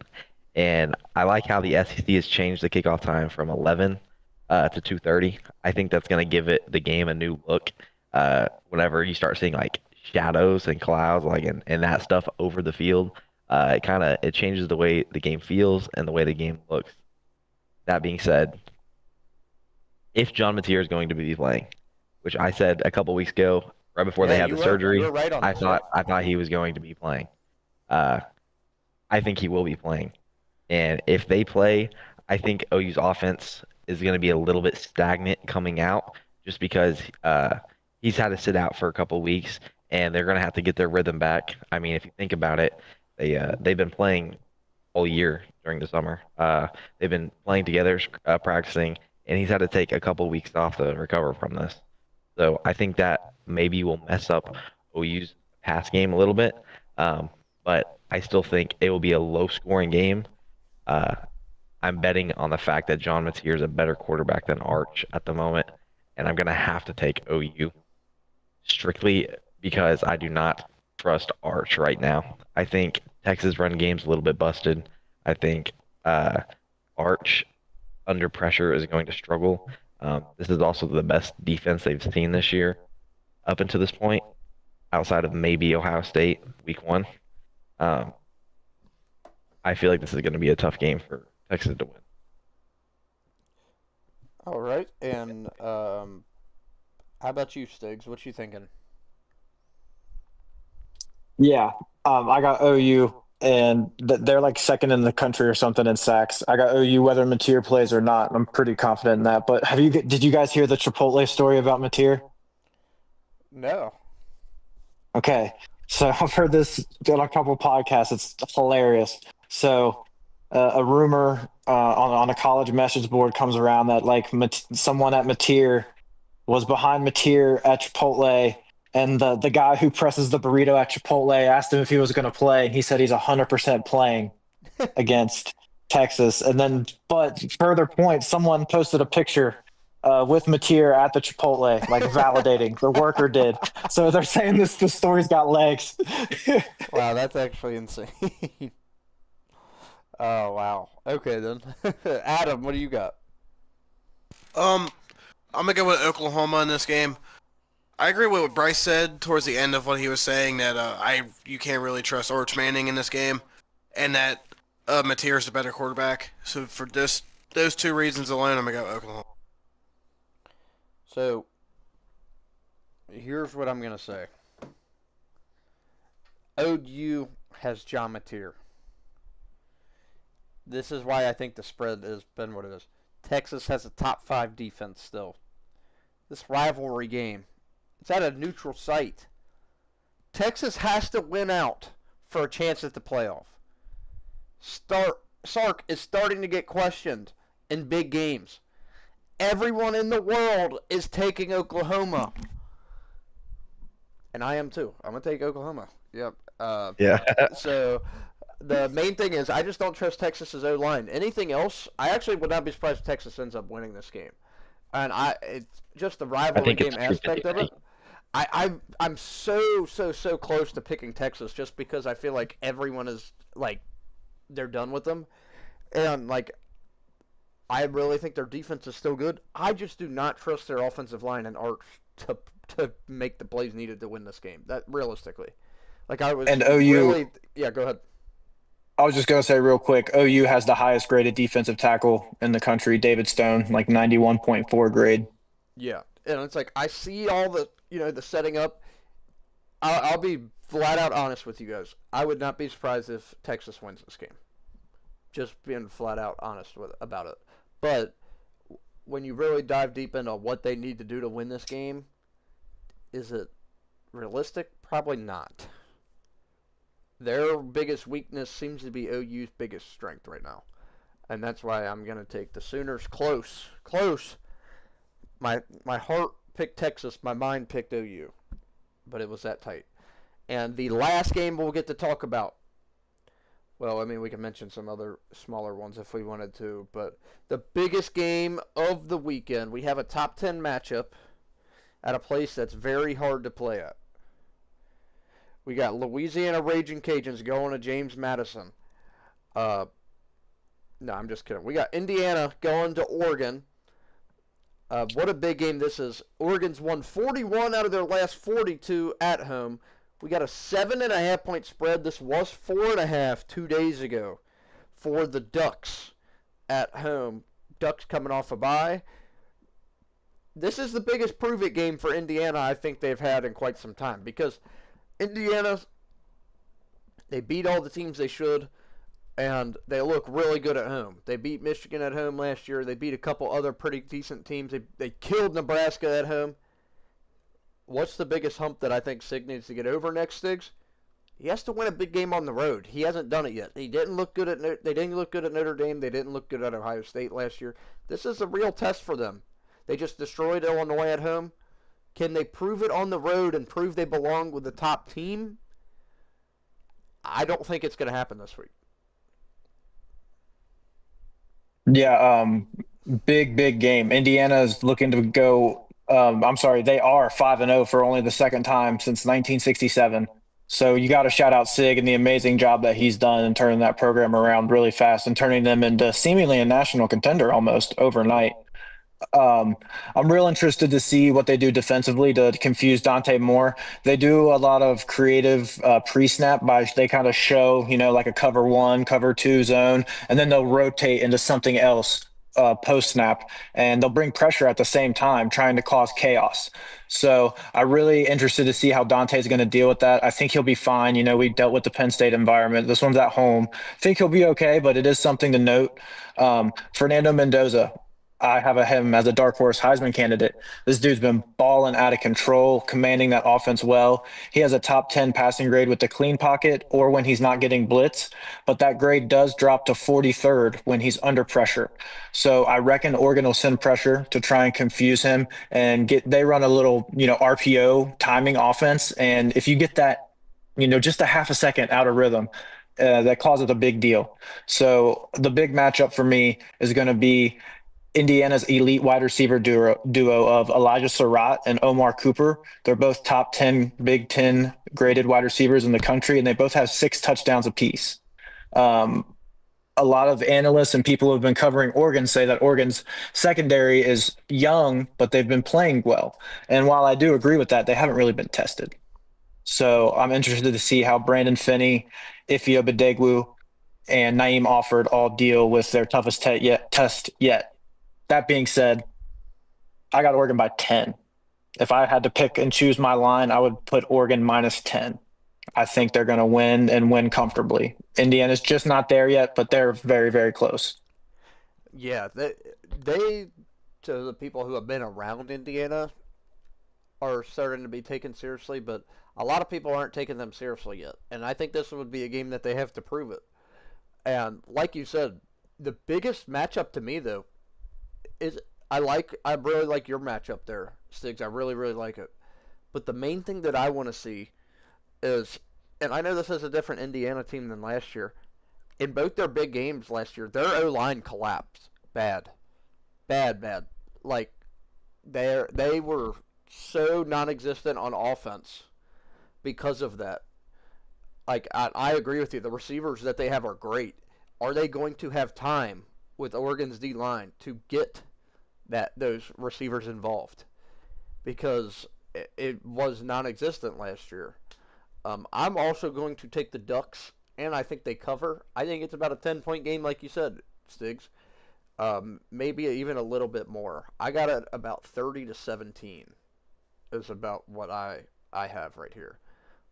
and I like how the SEC has changed the kickoff time from 11 to 2:30. I think that's going to give the game a new look. Whenever you start seeing like shadows and clouds, like and that stuff over the field, it changes the way the game feels and the way the game looks. That being said, if John Mateer is going to be playing, which I said a couple weeks ago, right before they had the surgery, you were right on I this, thought he was going to be playing. I think he will be playing. And if they play, I think OU's offense is going to be a little bit stagnant coming out just because he's had to sit out for a couple weeks and they're going to have to get their rhythm back. I mean, if you think about it, they've been playing all year during the summer. They've been playing together, practicing, and he's had to take a couple weeks off to recover from this. So I think that maybe will mess up OU's pass game a little bit. but I still think it will be a low-scoring game. Uh, I'm betting on the fact that John Mateer is a better quarterback than Arch at the moment, and I'm gonna have to take OU strictly because I do not trust Arch right now. I think Texas run game's a little bit busted. I think Arch under pressure is going to struggle. This is also the best defense they've seen this year up until this point, outside of maybe Ohio State week 1. Um, I feel like this is going to be a tough game for Texas to win. All right, and how about you, Stiggs? What you thinking? Yeah, I got OU, and they're like second in the country or something in sacks. I got OU whether Mateer plays or not. I'm pretty confident in that. But did you guys hear the Chipotle story about Mateer? No. Okay, so I've heard this on a couple podcasts. It's hilarious. So a rumor on a college message board comes around that like someone at Mateer was behind Mateer at Chipotle, and the guy who presses the burrito at Chipotle asked him if he was going to play, and he said he's 100% playing against Texas. And then, but further point, someone posted a picture with Mateer at the Chipotle, like validating the worker did. So they're saying the story's got legs. Wow, that's actually insane. Oh, wow. Okay, then. Adam, what do you got? I'm gonna go with Oklahoma in this game. I agree with what Bryce said towards the end of what he was saying that you can't really trust Arch Manning in this game, and that Mateer is the better quarterback. So for those two reasons alone, I'm gonna go Oklahoma. So, here's what I'm going to say. OU has John Mateer. This is why I think the spread has been what it is. Texas has a top 5 defense still. This rivalry game, it's at a neutral site. Texas has to win out for a chance at the playoff. Sark is starting to get questioned in big games. Everyone in the world is taking Oklahoma. And I am too. I'm going to take Oklahoma. Yep. Yeah. So the main thing is I just don't trust Texas's O-line. Anything else, I actually would not be surprised if Texas ends up winning this game. And it's just the rivalry game aspect of it. I'm so close to picking Texas just because I feel like everyone is like they're done with them. And like I really think their defense is still good. I just do not trust their offensive line and Arch to make the plays needed to win this game. That realistically, like I was And OU. really, yeah. Go ahead. I was just going to say real quick, OU has the highest graded defensive tackle in the country, David Stone, like 91.4 grade. Yeah, and it's like I see all the the setting up. I'll be flat out honest with you guys. I would not be surprised if Texas wins this game. Just being flat out honest about it. But when you really dive deep into what they need to do to win this game, is it realistic? Probably not. Their biggest weakness seems to be OU's biggest strength right now. And that's why I'm going to take the Sooners close. My heart picked Texas, my mind picked OU. But it was that tight. And the last game we'll get to talk about. Well, I mean, we can mention some other smaller ones if we wanted to, but the biggest game of the weekend, we have a top 10 matchup at a place that's very hard to play at. We got Louisiana Raging Cajuns going to James Madison. No, I'm just kidding. We got Indiana going to Oregon. What a big game this is. Oregon's won 41 out of their last 42 at home. We got a 7.5 point spread. This was 4.5 2 days ago for the Ducks at home. Ducks coming off a bye. This is the biggest prove-it game for Indiana I think they've had in quite some time because Indiana, they beat all the teams they should, and they look really good at home. They beat Michigan at home last year. They beat a couple other pretty decent teams. They killed Nebraska at home. What's the biggest hump that I think Sig needs to get over next, Stiggs? He has to win a big game on the road. He hasn't done it yet. They didn't look good at Notre Dame. They didn't look good at Ohio State last year. This is a real test for them. They just destroyed Illinois at home. Can they prove it on the road and prove they belong with the top team? I don't think it's going to happen this week. Yeah, big game. Indiana's looking to go. I'm sorry, they are 5-0 for only the second time since 1967. So you got to shout out Sig and the amazing job that he's done in turning that program around really fast and turning them into seemingly a national contender almost overnight. Um, I'm real interested to see what they do defensively to confuse Dante Moore. They do a lot of creative pre-snap by they kind of show, like a cover one, cover two zone, and then they'll rotate into something else post snap, and they'll bring pressure at the same time, trying to cause chaos. So I'm really interested to see how Dante's going to deal with that. I think he'll be fine. We dealt with the Penn State environment. This one's at home. I think he'll be okay, but it is something to note. Fernando Mendoza. I have him as a dark horse Heisman candidate. This dude's been balling out of control, commanding that offense well. He has a top 10 passing grade with the clean pocket or when he's not getting blitz, but that grade does drop to 43rd when he's under pressure. So I reckon Oregon will send pressure to try and confuse him and they run a little, RPO timing offense. And if you get that, just a half a second out of rhythm, that causes a big deal. So the big matchup for me is going to be Indiana's elite wide receiver duo of Elijah Surratt and Omar Cooper. They're both top 10 Big Ten graded wide receivers in the country, and they both have 6 touchdowns apiece. A lot of analysts and people who have been covering Oregon say that Oregon's secondary is young, but they've been playing well. And while I do agree with that, they haven't really been tested. So I'm interested to see how Brandon Finney, Ifeoma Badegwu, and Naeem Offord all deal with their toughest test yet. That being said, I got Oregon by 10. If I had to pick and choose my line, I would put Oregon minus 10. I think they're going to win and win comfortably. Indiana's just not there yet, but they're very, very close. Yeah, they to the people who have been around Indiana are starting to be taken seriously, but a lot of people aren't taking them seriously yet. And I think this would be a game that they have to prove it. And like you said, the biggest matchup to me though is I really like your matchup there, Stiggs. I really, really like it. But the main thing that I want to see is, and I know this is a different Indiana team than last year. In both their big games last year, their O-line collapsed. Bad. Bad, bad. Like, they were so non-existent on offense because of that. Like, I agree with you. The receivers that they have are great. Are they going to have time with Oregon's D-line to get those receivers involved? Because it was non-existent last year. I'm also going to take the Ducks, and I think they cover. I think it's about a 10-point game, like you said, Stiggs. Maybe even a little bit more. I got it about 30-17 is about what I have right here.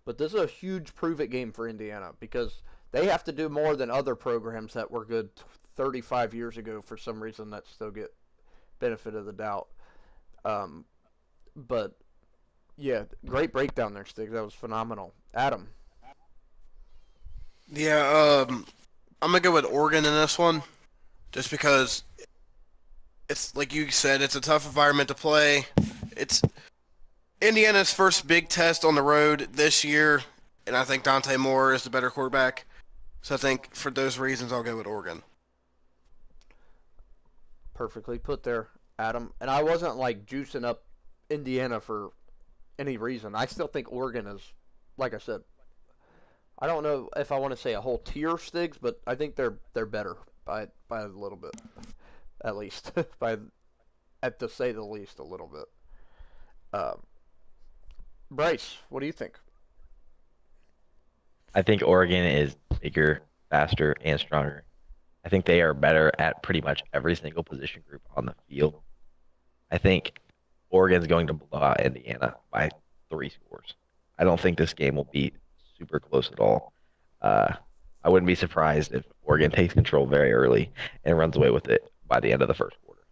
But this is a huge prove-it game for Indiana because they have to do more than other programs that were good 35 years ago for some reason that still get benefit of the doubt. But yeah, great breakdown there, Stig. That was phenomenal. Adam. Yeah, I'm gonna go with Oregon in this one, just because it's like you said, it's a tough environment to play. It's Indiana's first big test on the road this year, and I think Dante Moore is the better quarterback. So I think for those reasons, I'll go with Oregon. Perfectly put there, Adam. And I wasn't like juicing up Indiana for any reason. I still think Oregon is, like I said, I don't know if I want to say a whole tier, Stiggs, but I think they're better by a little bit, at least to say the least, a little bit. Bryce, what do you think? I think Oregon is bigger, faster, and stronger. I think they are better at pretty much every single position group on the field. I think Oregon's going to blow out Indiana by 3 scores. I don't think this game will be super close at all. I wouldn't be surprised if Oregon takes control very early and runs away with it by the end of the first quarter.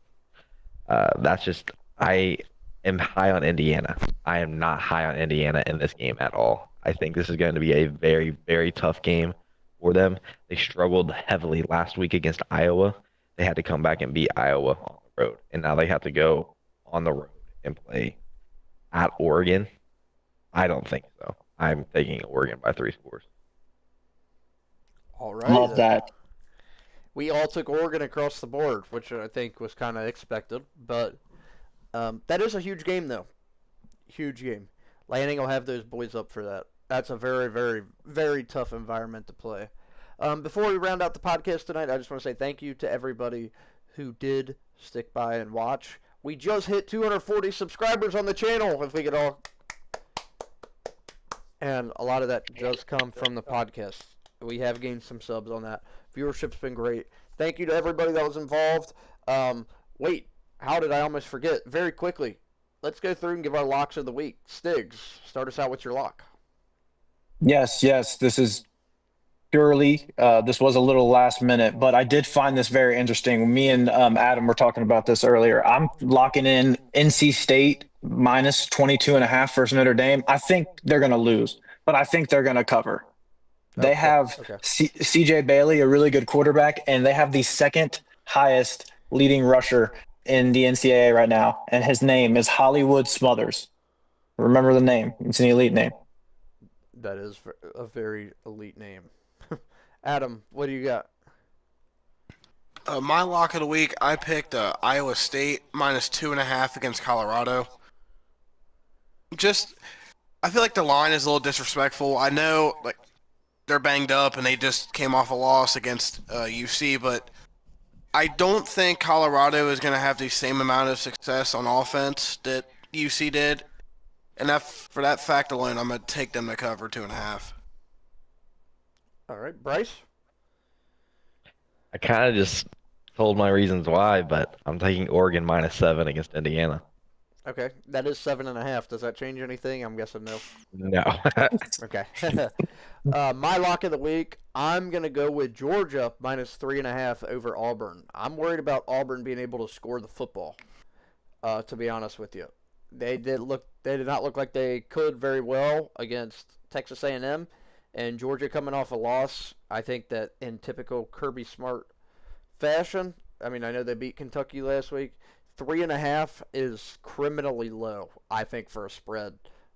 I am high on Indiana. I am not high on Indiana in this game at all. I think this is going to be a very, very tough game for them. They struggled heavily last week against Iowa. They had to come back and beat Iowa on the road, and now they have to go on the road and play at Oregon. I don't think so. I'm taking Oregon by 3 scores. All right. Love that. We all took Oregon across the board, which I think was kind of expected. But that is a huge game, though. Huge game. Lanning will have those boys up for that. That's a very, very, very tough environment to play. Before we round out the podcast tonight, I just want to say thank you to everybody who did stick by and watch. We just hit 240 subscribers on the channel, if we could all. And a lot of that does come from the podcast. We have gained some subs on that. Viewership's been great. Thank you to everybody that was involved. Wait, how did I almost forget? Very quickly, let's go through and give our locks of the week. Stiggs, start us out with your lock. Yes, this is purely, this was a little last minute, but I did find this very interesting. Me and Adam were talking about this earlier. I'm locking in NC State minus 22.5 versus Notre Dame. I think they're going to lose, but I think they're going to cover. They have CJ Bailey, a really good quarterback, and they have the second highest leading rusher in the NCAA right now, and his name is Hollywood Smothers. Remember the name. It's an elite name. That is a very elite name. Adam, what do you got? My lock of the week, I picked Iowa State minus 2.5 against Colorado. I feel like the line is a little disrespectful. I know, like, they're banged up and they just came off a loss against UC, but I don't think Colorado is going to have the same amount of success on offense that UC did. And for that fact alone, I'm going to take them to cover 2.5. All right, Bryce? I kind of just told my reasons why, but I'm taking Oregon minus 7 against Indiana. Okay, that is 7.5. Does that change anything? I'm guessing no. No. Okay. My lock of the week, I'm going to go with Georgia minus 3.5 over Auburn. I'm worried about Auburn being able to score the football, to be honest with you. They did not look like they could very well against Texas A&M, and Georgia coming off a loss. I think that in typical Kirby Smart fashion, I mean, I know they beat Kentucky last week. 3.5 is criminally low, I think, for a spread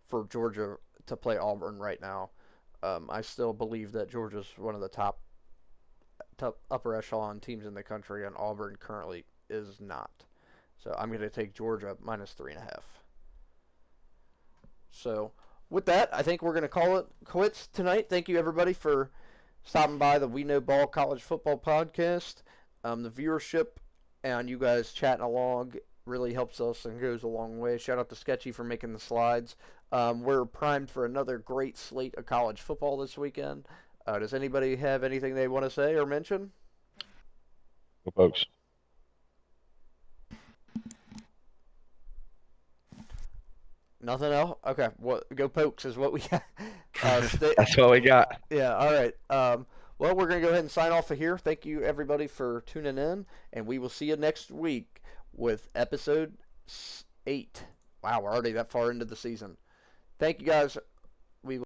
for Georgia to play Auburn right now. I still believe that Georgia's one of the top upper echelon teams in the country, and Auburn currently is not. So I'm going to take Georgia minus 3.5. So with that, I think we're going to call it quits tonight. Thank you, everybody, for stopping by the We Know Ball College Football Podcast. The viewership and you guys chatting along really helps us and goes a long way. Shout out to Sketchy for making the slides. We're primed for another great slate of college football this weekend. Does anybody have anything they want to say or mention? Go folks. Nothing else? Okay, go Pokes is what we got. That's what we got. Yeah, all right. Well, we're going to go ahead and sign off of here. Thank you, everybody, for tuning in, and we will see you next week with episode 8. Wow, we're already that far into the season. Thank you, guys.